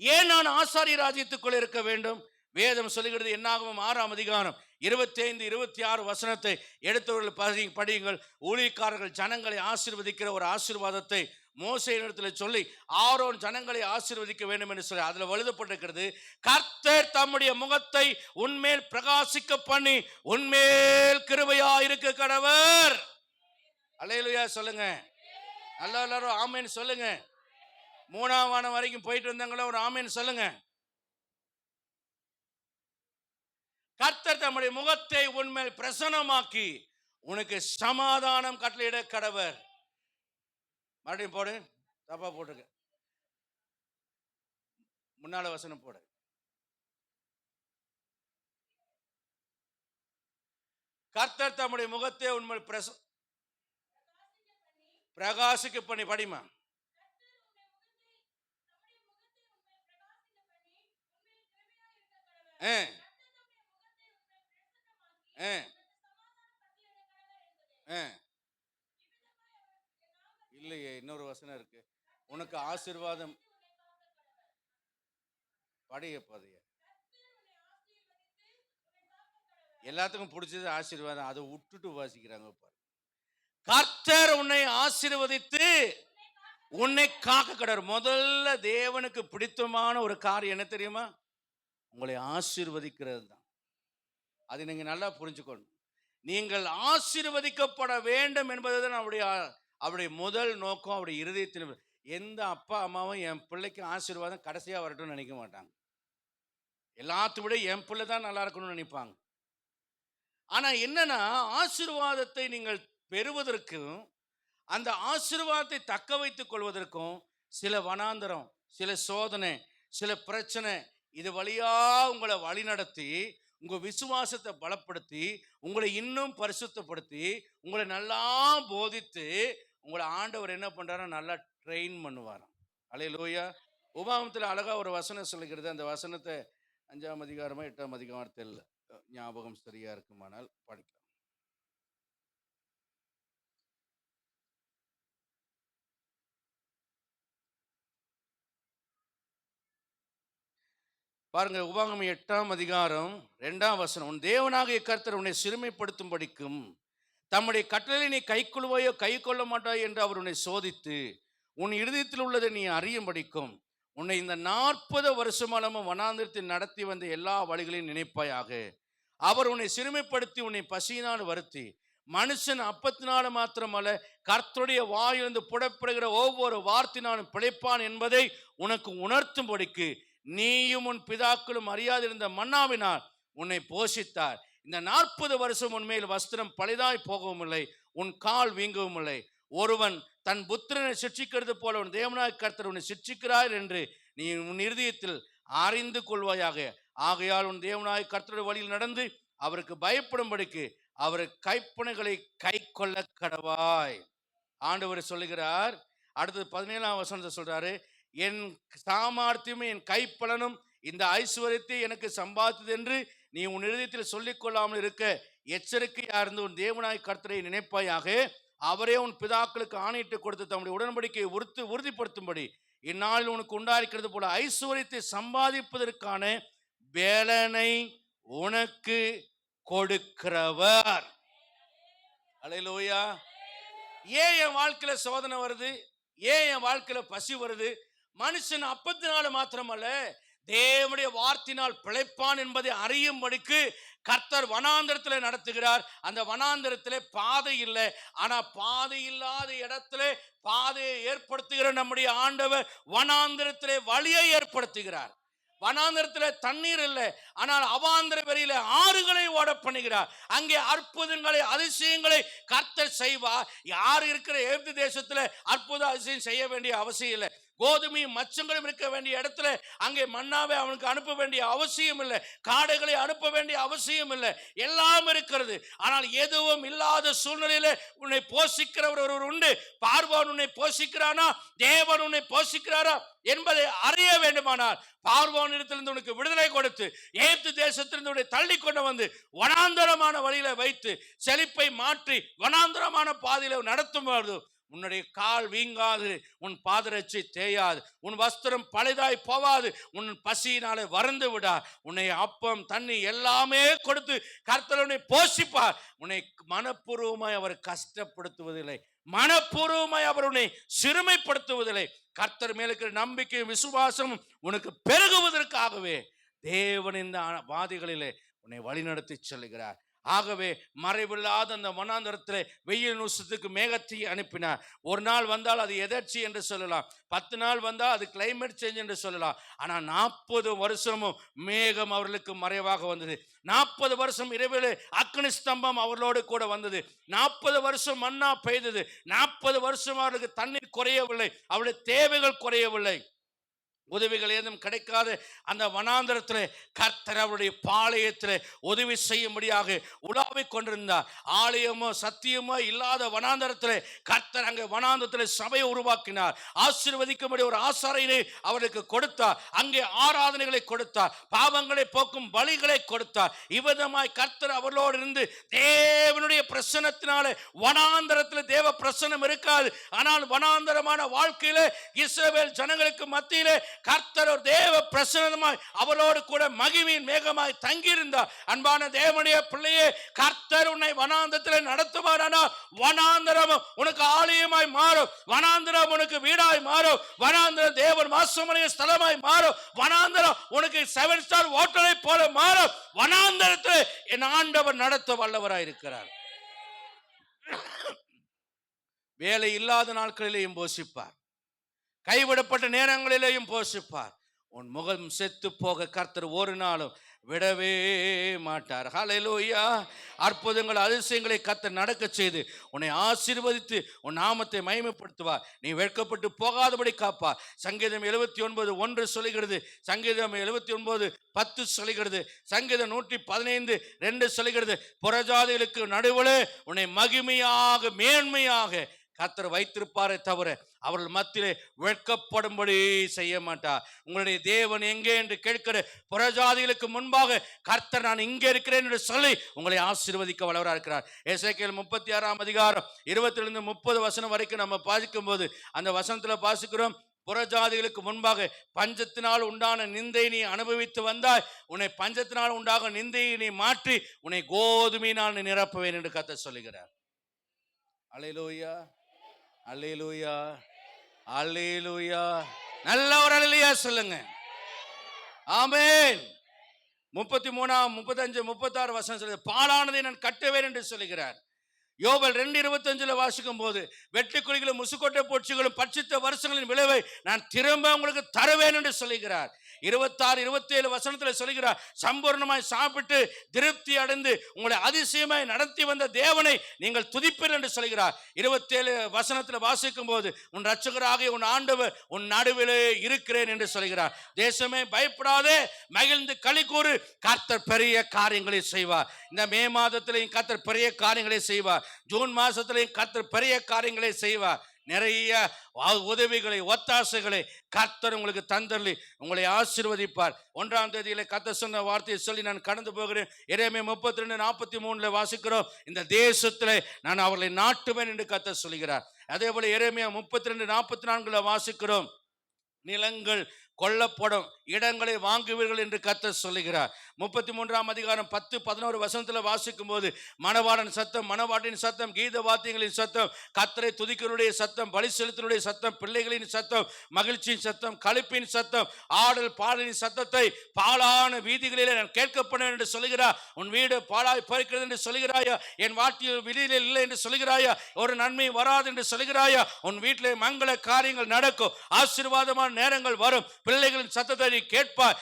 ஏன் நான் ஆசாரிய ராஜ்யத்துக்குள் இருக்க வேண்டும்? வேதம் சொல்லுகிறது, என்னாகும் 6ஆம் அதிகாரம் 25 26 வசனத்தை எடுத்தவர்கள் படியுங்கள். ஊழியக்காரர்கள் ஜனங்களை ஆசீர்வதிக்கிற ஒரு ஆசீர்வாதத்தை மோசேயிடத்தில் சொல்லி ஆரோன் ஜனங்களை ஆசீர்வதிக்க வேண்டும் என்று சொல்லி அதுல எழுதப்பட்டிருக்கிறது, கர்த்தர் தம்முடைய முகத்தை உன்மேல் பிரகாசிக்க பண்ணி உன்மேல் கிருபையா இருக்க கடவர். அல்லேலூயா சொல்லுங்க. எல்லாரும் ஆமேன் சொல்லுங்க. 3ஆம் வானம் வரைக்கும் போயிட்டு வந்தாங்களோ ஒரு ஆமேன் சொல்லுங்க. கர்த்தர் தம்முடைய முகத்தை உன்மேல் பிரசன்னமாக்கி உனக்கு சமாதானம் கட்டளையிட கடவர். மறுபடியும் போடு, தப்பா போட்டுருக்க, முன்னால வசனம் போடு. கர்த்தர் தம்முடைய முகத்தை உன்மேல் பிரகாசிக்க பண்ணி, படிமா. இல்லையே, இன்னொரு வசனம் இருக்கு, உனக்கு ஆசீர்வாதம். படிய பதைய எல்லாத்துக்கும் பிடிச்சது ஆசீர்வாதம், அதை விட்டுட்டு வாசிக்கிறாங்க பாரு. கர்த்தர் உன்னை ஆசீர்வதித்து உன்னை காக்க கடவர். முதல்ல தேவனுக்கு பிடித்தமான ஒரு காரியம் என்ன தெரியுமா? உங்களை ஆசீர்வதிக்கிறது தான். அதை நீங்க நல்லா புரிஞ்சுக்கணும். நீங்கள் ஆசீர்வதிக்கப்பட வேண்டும் என்பதுதான் அவருடைய முதல் நோக்கம். அவருடைய இருதயத்தில் எந்த அப்பா அம்மாவும் என் பிள்ளைக்கு ஆசீர்வாதம் கடைசியா வரட்டும்னு நினைக்க மாட்டாங்க. எல்லாத்த விட என் பிள்ளை தான் நல்லா இருக்கணும்னு நினைப்பாங்க. ஆனா என்னன்னா, ஆசீர்வாதத்தை நீங்கள் பெறுவதற்கும் அந்த ஆசீர்வாதத்தை தக்க வைத்துக் கொள்வதற்கும் சில வனாந்தரம், சில சோதனை, சில பிரச்சனை, இது வழியா உங்களை வழிநடத்தி உங்க விசுவாசத்தை பலப்படுத்தி உங்களை இன்னும் பரிசுத்தப்படுத்தி உங்களை நல்லா போதித்து உங்களை ஆண்டவர் என்ன பண்றாரோ நல்லா ட்ரெயின் பண்ணுவாராம். அல்லேலூயா. உபாகமத்தில் அழகா ஒரு வசனம் சொல்லுகிறது. அந்த வசனத்தை 5ஆம் அதிகாரமா 8ஆம் அதிகாரத்தில் ஞாபகம் சரியா இருக்குமானால் படிக்கலாம். பாருங்க, உபாகமம் 8ஆம் அதிகாரம் 2ஆம் வசனம். உன் தேவனாகிய கர்த்தர் உன்னை சிறுமைப்படுத்தும்படிக்கும் தம்முடைய கட்டளை நீ கைக்கொள்வாயோ கை கொள்ள மாட்டாயோ என்று அவர் உன்னை சோதித்து உன் இருதயத்தில் உள்ளதை நீ அறியும்படிக்கும் உன்னை இந்த 40 வருஷமானமும் வனாந்திரத்தில் நடத்தி வந்த எல்லா வழிகளையும் நினைப்பாயாக. அவர் உன்னை சிறுமைப்படுத்தி உன்னை பசியினால் வருத்தி மனுஷன் அப்பத்தினால மாத்திரமல்ல கர்த்தருடைய வாயிலிருந்து புறப்படுகிற ஒவ்வொரு வார்த்தையினாலும் பிழைப்பான் என்பதை உனக்கு உணர்த்தும்படிக்கு நீயும் உன் பிதாக்களும் அறியாதிருந்த மன்னாவினால் உன்னை போஷித்தார். இந்த 40 வருஷம் உன்மேல் வஸ்திரம் பழுதாய் போகவும் இல்லை, உன் கால் வீங்கவும் இல்லை. ஒருவன் தன் புத்திரனை சிட்சிக்கிறது போல உன் தேவனாய் கர்த்தர் உன்னை சிட்சிக்கிறார் என்று நீ உன் இருதயத்தில் அறிந்து கொள்வாயாக. ஆகையால் உன் தேவனாய் கர்த்தருடைய வழியில் நடந்து அவருக்கு பயப்படும்படிக்கு அவர் கைப்பனைகளை கை கொள்ள கடவாய். ஆண்டவர் சொல்லுகிறார். அடுத்தது 17ஆம் வசனத்தை சொல்றாரு, என் சாமர்த்தியமும் என் கைப்பலனும் இந்த ஐஸ்வர்யத்தை எனக்கு சம்பாதித்தது என்று நீ உன் இருதயத்தில் சொல்லிக் கொள்ளாமல் இருக்க எச்சரிக்கையா இருந்து உன் தேவனாய் கர்த்தரை நினைப்பாயாக. அவரே உன் பிதாக்களுக்கு ஆணையிட்டு கொடுத்து தம்முடைய உடன்படிக்கையை உறுதிப்படுத்தும்படி இந்நாளில் உனக்கு உண்டாயிருக்கிறது போல ஐஸ்வர்யத்தை சம்பாதிப்பதற்கான வேலனை உனக்கு கொடுக்கிறவர். அல்லேலூயா. ஏன் என் வாழ்க்கையில சோதனை வருது? ஏன் என் வாழ்க்கையில பசி வருது? மனுஷன் அப்பத்தினால மாத்திரமல்ல தேவனுடைய வார்த்தையினால் பிழைப்பான் என்பதை அறியும்படிக்கு கர்த்தர் வனாந்திரத்தில் நடத்துகிறார். அந்த வனாந்திரத்திலே பாதை இல்லை, ஆனா பாதை இல்லாத இடத்திலே பாதையை ஏற்படுத்துகிற நம்முடைய ஆண்டவர் வனாந்திரத்திலே வழியை ஏற்படுத்துகிறார். வனாந்திரத்தில் தண்ணீர் இல்லை, ஆனால் அவாந்திர வெளியில ஆறுகளை ஓட பண்ணுகிறார். அங்கே அற்புதங்களை அதிசயங்களை கர்த்தர் செய்வார். யார் இருக்கிற எகிப்து தேசத்துல அற்புத அதிசயம் செய்ய வேண்டிய அவசியம் இல்லை. கோதுமையும் மச்சங்களும் இருக்க வேண்டிய இடத்துல அங்கே மன்னாவை அவனுக்கு அனுப்ப வேண்டிய அவசியம் இல்லை, காடுகளை அனுப்ப வேண்டிய அவசியம் இல்லை, எல்லாம் இருக்கிறது. ஆனால் எதுவும் இல்லாத சூழ்நிலையில உன்னை போஷிக்கிறவர் ஒருவர் உண்டு. பார்வோன் உன்னை போஷிக்கிறானா, தேவன் உன்னை போஷிக்கிறாரா என்பதை அறிய வேண்டுமானால் பார்வோனிடத்திலிருந்து உனக்கு விடுதலை கொடுத்து எகிப்து தேசத்திலிருந்து உன்னை தள்ளி கொண்டு வந்து வனாந்தரமான வழியில வைத்து செழிப்பை மாற்றி வனாந்தரமான பாதையில நடத்தும் பொழுது உன்னுடைய கால் வீங்காது, உன் பாதரட்சை தேயாது, உன் வஸ்திரம் பழுதாய் போவாது, உன் பசியினாலே வறந்து விடா. உன்னை அப்பம் தண்ணி எல்லாமே கொடுத்து கர்த்தர் உன்னை போஷிப்பார். உன்னை மனப்பூர்வமாய் அவர் கஷ்டப்படுத்துவதில்லை, மனப்பூர்வமாய் அவர் உன்னை சிறுமைப்படுத்துவதில்லை. கர்த்தர் மேல் இருக்கிற நம்பிக்கை விசுவாசம் உனக்கு பெருகுவதற்காகவே தேவன் இந்த வாதிகளிலே உன்னை வழிநடத்தி செல்கிறார். ஆகவே மறைவில்லாத அந்த வனாந்தரத்தில் வெயில் நூசத்துக்கு மேகத்தை அனுப்பினார். ஒரு நாள் வந்தால் அது எதர்ச்சி என்று சொல்லலாம், 10 நாள் வந்தால் அது கிளைமேட் சேஞ்ச் என்று சொல்லலாம். ஆனால் 40 வருஷமும் மேகம் அவர்களுக்கு மறைவாக வந்தது. 40 வருஷம் இரவிலே அக்னி ஸ்தம்பம் அவர்களோடு கூட வந்தது. 40 வருஷம் மன்னா பெய்தது. 40 வருஷம் அவர்களுக்கு தண்ணீர் குறையவில்லை, அவருடைய தேவைகள் குறையவில்லை. உதவிகள் ஏதும் கிடைக்காது அந்த வனாந்தரத்தில் கர்த்தர் அவருடைய பாளையத்தில் உதவி செய்யும்படியாக உலாவிக் கொண்டிருந்தார். ஆலயமோ சத்தியமோ இல்லாத வனாந்தரத்தில் கர்த்தர் அங்கே வனாந்தரத்தில் சபையை உருவாக்கினார். ஆசீர்வதிக்கும்படி ஒரு ஆசாரியனை அவருக்கு கொடுத்தார். அங்கே ஆராதனைகளை கொடுத்தார், பாவங்களை போக்கும் பலிகளை கொடுத்தார். இவ்விதமாய் கர்த்தர் அவர்களோடு இருந்து தேவனுடைய பிரசன்னத்தினாலே வனாந்தரத்தில் தேவ பிரசன்னம் இருக்காது, ஆனால் வனாந்தரமான வாழ்க்கையில இஸ்ரவேல் ஜனங்களுக்கு மத்தியிலே கர்த்தர் ஒரு தேவ பிரசன்னமாய் அவரோடு கூட மகிமையின் மேகமாய் தங்கியிருந்தார். அன்பான தேவனுடைய பிள்ளையே, கர்த்தர் உன்னை வனாந்தரத்தில் நடத்துவாரானால் வனாந்தரம் உனக்கு ஆலயமாய் மாறும், வனாந்தரம் உனக்கு வீடாய் மாறும், வனாந்தரம் தேவன் வாசமடைய ஸ்தலமாய் மாறும், வனாந்தரம் உனக்கு 7 ஸ்டார் ஹோட்டலை போல மாறும். வனாந்தரத்தில் என் ஆண்டவர் நடத்த வல்லவராய் இருக்கிறார். வேலை இல்லாத நாட்களிலேயும் போஷிப்பார், கைவிடப்பட்ட நேரங்களிலேயும் போஷிப்பார். உன் முகம் செத்து போக கர்த்தர் ஒரு நாளும் விடவே மாட்டார். ஹல்லேலூயா. அற்புதங்கள் அதிசயங்களை கர்த்தர் நடக்க செய்து உன்னை ஆசீர்வதித்து உன் நாமத்தை மகிமைப்படுத்துவார். நீ வெட்கப்பட்டு போகாதபடி காப்பார். சங்கீதம் 79:1 சொல்லுகிறது, சங்கீதம் 79:10 சொல்லுகிறது, சங்கீதம் 115:2 சொல்லுகிறது, புறஜாதிகளுக்கு நடுவில் உன்னை மகிமையாக மேன்மையாக கர்த்தர் வைத்திருப்பாரே தவிர அவர்கள் மத்தியிலே வெட்கப்படும்படி செய்ய மாட்டார். உங்களுடைய தேவன் எங்கே என்று கேட்கிற புறஜாதிகளுக்கு முன்பாக கர்த்தர் நான் இங்கே இருக்கிறேன் என்று சொல்லி உங்களை ஆசீர்வதிக்க வல்லவராக இருக்கிறார். எசேக்கியேல் 36 அதிகாரம் 20-30 வசனம் வரைக்கும் நம்ம வாசிக்கும் போது அந்த வசனத்துல வாசிக்கிறோம், புறஜாதிகளுக்கு முன்பாக பஞ்சத்தினால் உண்டான நிந்தை நீ அனுபவித்து வந்தாய், உன்னை பஞ்சத்தினால் உண்டாக நிந்தையை நீ மாற்றி உன்னை கோதுமையினால் நீ நிரப்புவேன் என்று கர்த்தர் சொல்லுகிறார். அல்லேலூயா, அல்லேலூயா, அல்லேலூயா. நல்ல ஒரு அல்லேலூயா சொல்லுங்க. ஆமென். 33, 35, 36 வசனம் சொல்லுது, பாலானதை நான் கட்டுவேன் என்று சொல்லுகிறார். யோபேல் 2:25 வாசிக்கும் போது, வெட்டுக்குழிகளும் முசுக்கொட்டை பூச்சிகளும் பட்சித்த வருஷங்களின் விளைவை நான் திரும்ப உங்களுக்கு தருவேன் என்று சொல்லுகிறார். 26, 27 வசனத்தில் சொல்லுகிறார், சம்பூர்ணமாய் சாப்பிட்டு திருப்தி அடைந்து உங்களை அதிசயமாய் நடத்தி வந்த தேவனை நீங்கள் துதிப்பீர் என்று சொல்கிறார். 27 வசனத்தில் வாசிக்கும் போது, உன் இரட்சகராகிய உன் ஆண்டவர் உன் நடுவிலே இருக்கிறேன் என்று சொல்கிறார். தேசமே பயப்படாதே, மகிழ்ந்து களி கூறு, கர்த்தர் பெரிய காரியங்களை செய்வார். இந்த மே மாதத்திலையும் கர்த்தர் பெரிய காரியங்களை செய்வார். ஜூன் மாசத்திலையும் கர்த்தர் பெரிய காரியங்களை செய்வார். நிறைய உதவிகளை ஒத்தாசைகளை கர்த்தர் உங்களுக்கு தந்தள்ளி உங்களை ஆசீர்வதிப்பார். 1ஆம் தேதியில கர்த்தர் சொன்ன வார்த்தையை சொல்லி நான் கடந்து போகிறேன். எரேமியா 32:43 வாசிக்கிறோம், இந்த தேசத்திலே நான் அவர்களை நாட்டுவேன் என்று கர்த்தர் சொல்கிறார். அதே போல எரேமியா 32:44 வாசிக்கிறோம், நிலங்கள் கொல்லப்படும், இடங்களை வாங்குவீர்கள் என்று கர்த்தர் சொல்லுகிறார். 33ஆம் அதிகாரம் 10-11 வசனத்தில் வாசிக்கும் போது, மணவாளன் சத்தம், மணவாட்டின் சத்தம், கீத வாத்தியங்களின் சத்தம், கர்த்தரை துதிக்கிறவருடைய சத்தம், பலி செலுத்தினுடைய சத்தம், பிள்ளைகளின் சத்தம், மகிழ்ச்சியின் சத்தம், களிப்பின் சத்தம், ஆடல் பாடலின் சத்தத்தை பாழான வீதிகளிலே நான் கேட்கப்படும் என்று சொல்லுகிறார். உன் வீடு பாழாய் போயிருக்கிறது என்று சொல்லுகிறாயா? என் வாழ்க்கையில் வெளியில இல்லை என்று சொல்லுகிறாயா? ஒரு நன்மை வராது என்று சொல்லுகிறாயா? உன் வீட்டிலே மங்கள காரியங்கள் நடக்கும், ஆசீர்வாதமான நேரங்கள் வரும், பிள்ளைகளின் சத்தத்தை நீ கேட்பாய்,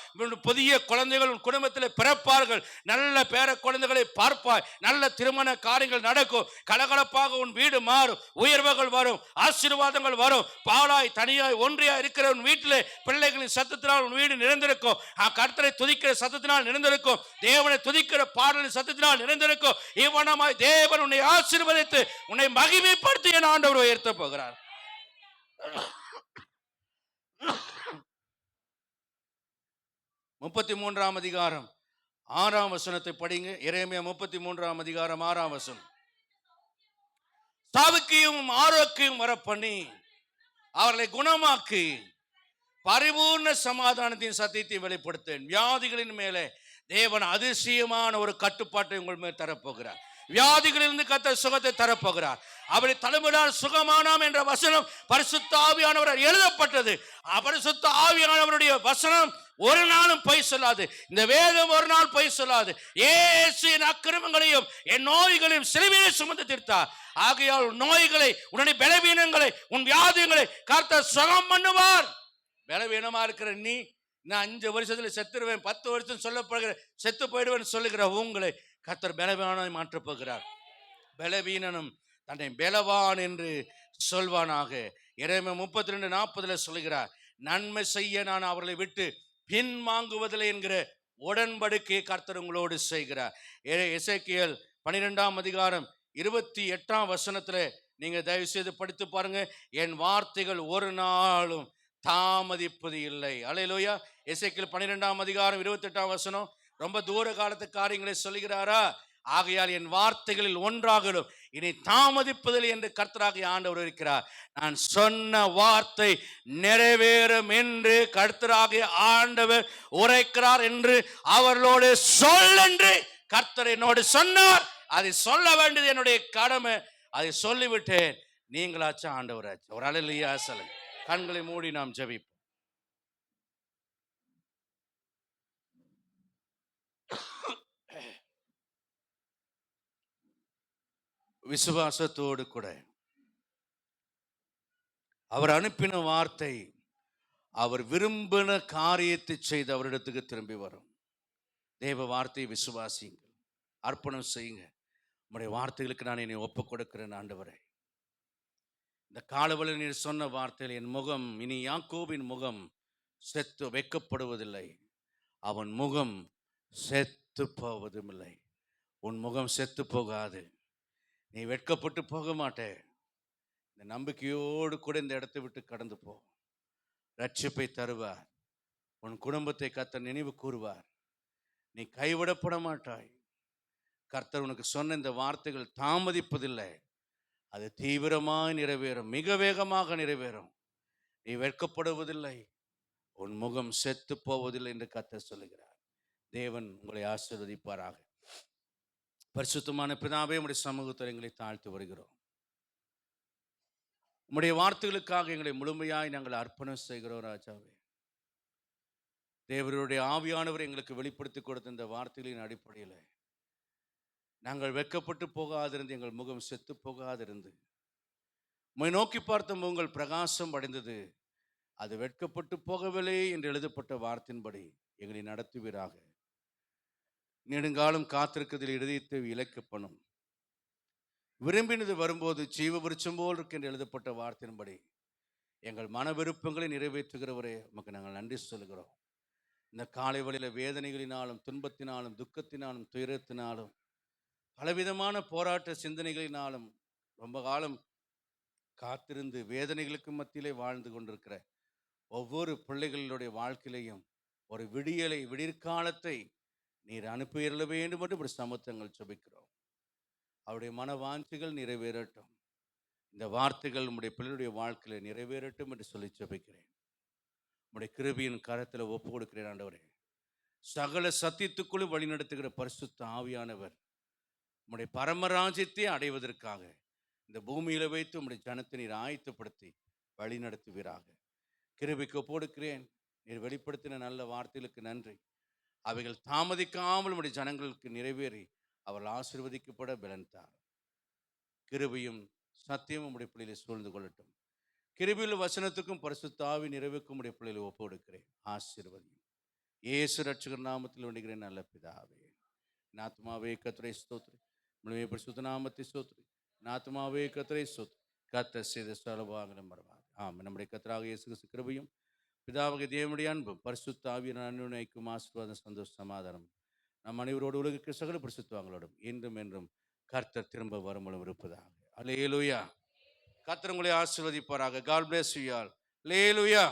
புதிய குழந்தைகள் உன் குடும்பத்தில் பிறப்பார்கள், நல்ல பேர குழந்தைகளை பார்ப்பாய், நல்ல திருமண காரியங்கள் நடக்கும், கலகலப்பாக உன் வீடு மாறும், உயர்வுகள் வரும், ஆசீர்வாதங்கள் வரும். பாழாய் தனியாய் ஒன்றியாய் இருக்கிற உன் வீட்டிலே பிள்ளைகளின் சத்தத்தினால் உன் வீடு நிறைந்திருக்கும், கர்த்தரை துதிக்கிற சத்தத்தினால் நிறைந்திருக்கும், தேவனை துதிக்கிற பாடலின் சத்தத்தினால் நிறைந்திருக்கும். இவ்வனமாய் தேவன் உன்னை ஆசீர்வதித்து உன்னை மகிமைப்படுத்தி என் ஆண்டவர் உயர்த்த போகிறார். 33ஆம் அதிகாரம் 6ஆம் வசனத்தை படிங்க. எரேமியா 33ஆம் அதிகாரம் 6ஆம் வசனம். சாவுக்கையும் ஆரோக்கியம் வர பண்ணி அவர்களை குணமாக்கி பரிபூர்ண சமாதானத்தின் சத்தியத்தை வெளிப்படுத்தேன். வியாதிகளின் மேலே தேவன் அதிசயமான ஒரு கட்டுப்பாட்டை உங்கள் மேல் தரப்போகிறார். வியாதிகளிலிருந்து கர்த்தர் சுகத்தை தரப்போகிறார். அவரை தலைமுறையால் சுகமானாம் என்ற வசனம் பரிசுத்த ஆவியானவரால் எழுதப்பட்டது. பரிசுத்த ஆவியானவருடைய வசனம் ஒரு நாளும் பொய் சொல்லாது. இந்த வேதம் ஒரு நாள் பொய் சொல்லாது. இயேசு என் அக்கிரமங்களையும் என் நோய்களையும் சிலுவையிலே சுமந்து தீர்த்தார். ஆகையால் நோய்களை, உன்னுடைய பலவீனங்களை, உன் வியாதிகளை கர்த்தர் சுகம் பண்ணுவார். பலவீனமா இருக்கிற நீ, நான் 5 வருஷத்துல செத்துருவேன், 10 வருஷம் சொல்லப்படுகிற செத்து போயிடுவேன் சொல்லுகிற உங்களை கர்த்தர் பலவீனமாய் மாற்றப் போகிறார். பலவீனனும் தன்னை பலவான் என்று சொல்வானாக. எரேமியா 32:40 சொல்லுகிறார், நன்மை செய்ய நான் அவர்களை விட்டு பின் வாங்குவதில்லை என்கிற உடன்படிக்கையை கர்த்தர் உங்களோடு செய்கிறார். எசேக்கியேல் 12ஆம் அதிகாரம் 28ஆம் வசனத்துல நீங்க தயவு செய்து படித்து பாருங்க. என் வார்த்தைகள் ஒரு நாளும் தாமதிப்பது இல்லை. அல்லேலூயா. எசேக்கியேல் 12ஆம் அதிகாரம் 28ஆம் வசனம் ரொம்ப தூர காலத்து காரியங்களை சொல்லுகிறாரா? ஆகையால் என் வார்த்தைகளில் ஒன்றாகலும் இனி தாமதிப்பதில்லை என்று கர்த்தராகிய ஆண்டவர் இருக்கிறார். நான் சொன்ன வார்த்தை நிறைவேறும் என்று கர்த்தராகிய ஆண்டவர் உரைக்கிறார் என்று அவர்களோடு சொல் என்று கர்த்தர் என்னோடு சொன்னார். அதை சொல்ல வேண்டியது என்னுடைய கடமை. அதை சொல்லிவிட்டேன். நீங்களாச்சும் ஆண்டவராச்சு. ஒரு அல்லேலூயா சொல்லுங்க. கண்களை மூடி நாம் ஜெபிப்போம். விசுவாசத்தோடு கூட அவர் அனுப்பின வார்த்தை அவர் விரும்பின காரியத்தை செய்து அவரிடத்துக்கு திரும்பி வரும். தேவ வார்த்தையை விசுவாசியுங்கள், அர்ப்பணம் செய்யுங்க. உம்முடைய வார்த்தைகளுக்கு நான் என்னை ஒப்புக் கொடுக்கிறேன் ஆண்டவரே. இந்த காலவெளியில் நீர் சொன்ன வார்த்தையில் என் முகம் இனி யாக்கோபின் முகம் செத்து வைக்கப்படுவதில்லை, அவன் முகம் செத்து போவதும் இல்லை. உன் முகம் செத்து போகாது. நீ வெட்கப்பட்டு போக மாட்டே. இந்த நம்பிக்கையோடு கூட இந்த இடத்தை விட்டு கடந்து போ. ரட்சிப்பை தருவார். உன் குடும்பத்தை கர்த்தர் நினைவு கூறுவார். நீ கைவிடப்பட மாட்டாய். கர்த்தர் உனக்கு சொன்ன இந்த வார்த்தைகள் தாமதிப்பதில்லை. அது தீவிரமாய் நிறைவேறும், மிக வேகமாக நிறைவேறும். நீ வெட்கப்படுவதில்லை, உன் முகம் செத்து போவதில்லை என்று கர்த்தர் சொல்லுகிறார். தேவன் உங்களை ஆசீர்வதிப்பாராக. பரிசுத்தமான பிதாவே, உம்முடைய சமூகத்தில் எங்களை தாழ்த்து வருகிறோம். உம்முடைய வார்த்தைகளுக்காக எங்களை முழுமையாய் நாங்கள் அர்ப்பணம் செய்கிறோம் ராஜாவே. தேவருடைய ஆவியானவர் எங்களுக்கு வெளிப்படுத்தி கொடுத்த இந்த வார்த்தைகளின் அடிப்படையில் நாங்கள் வெட்கப்பட்டு போகாதிருந்து, எங்கள் முகம் செத்து போகாதிருந்து, உம்மை நோக்கி பார்த்த உங்கள் பிரகாசம் அடைந்தது. அது வெட்கப்பட்டு போகவில்லை என்று எழுதப்பட்ட வார்த்தையின்படி எங்களை நடத்துவீராக. நெடுங்காலம் காத்திருக்கிறதில் இதயத்தை இலக்கப்படும். விரும்பினது வரும்போது ஜீவ விருட்சம் போல் இருக்கு என்று எழுதப்பட்ட வார்த்தையின்படி எங்கள் மன விருப்பங்களை நிறைவேற்றுகிறவரே, உமக்கு நாங்கள் நன்றி சொல்கிறோம். இந்த காலை வழியில் வேதனைகளினாலும், துன்பத்தினாலும், துக்கத்தினாலும், துயரத்தினாலும், பலவிதமான போராட்ட சிந்தனைகளினாலும் ரொம்ப காலம் காத்திருந்து வேதனைகளுக்கு மத்தியிலே வாழ்ந்து கொண்டிருக்கிற ஒவ்வொரு பிள்ளைகளுடைய வாழ்க்கையிலையும் ஒரு விடியற்காலத்தை நீர் அனுப்பிவிட வேண்டும் என்று இப்படி சமூகங்கள் ஜெபிக்கிறோம். அவருடைய மன வாஞ்சிகள் நிறைவேறட்டும். இந்த வார்த்தைகள் உம்முடைய பிள்ளையுடைய வாழ்க்கையில் நிறைவேறட்டும் என்று சொல்லி ஜெபிக்கிறேன். உம்முடைய கிருபையின் கரத்தில் ஒப்பு கொடுக்கிறேன் ஆண்டவரே. சகல சத்தியத்துக்குள்ளும் வழிநடத்துகிற பரிசுத்த ஆவியானவர் உம்முடைய பரமராஜ்யத்தை அடைவதற்காக இந்த பூமியில வைத்து உம்முடைய ஜனத்தை நீர் ஆயத்தப்படுத்தி வழி நடத்துவீராக. கிருபைக்கு ஒப்பு கொடுக்கிறேன். நீர் வெளிப்படுத்தின நல்ல வார்த்தைகளுக்கு நன்றி. அவைகள் தாமதிக்காமல் உம்முடைய ஜனங்களுக்கு நிறைவேறி அவர்கள் ஆசீர்வதிக்கப்பட பலன் தாரும். கிருபையும் சத்தியமும் உம்முடைய பிள்ளைகளை சூழ்ந்து கொள்ளட்டும். கிருபையுள்ள வசனத்துக்கும் பரிசுத்த ஆவி நிறைவுக்கும் உம்முடைய பிள்ளைகளை ஒப்பு கொடுக்கிறேன். ஆசீர்வதியும் இயேசு ரட்சகர் நாமத்தில் வேண்டுகிறேன் நல்ல பிதாவே. ஆத்துமாவே கர்த்தரை ஸ்தோத்திரி, முழுமையை பரிசுத்த நாமத்தை ஸ்தோத்திரி. ஆத்துமாவே கர்த்தரை ஸ்தோத்திரி. கர்த்தர் செய்த சகலவாக மறவாது. நம்முடைய கர்த்தராகிய இயேசு கிறிஸ்து கிருபையும் பிதாவாகிய தேவனுடைய அன்பும் பரிசுத்த ஆவியின் அன்பினைக்கும் ஆசீர்வாதம், சந்தோஷம், சமாதானம் நம் அனைவரோடு உலகிற்கு சகல பரிசுத்தவான்களோடும் என்றும் என்றும் கர்த்தர் திரும்ப வரும்பொழுதும் இருப்பதாக. அல்லேலூயா. கர்த்தர் உங்களை ஆசீர்வதிப்பாராக. God bless you all. Hallelujah.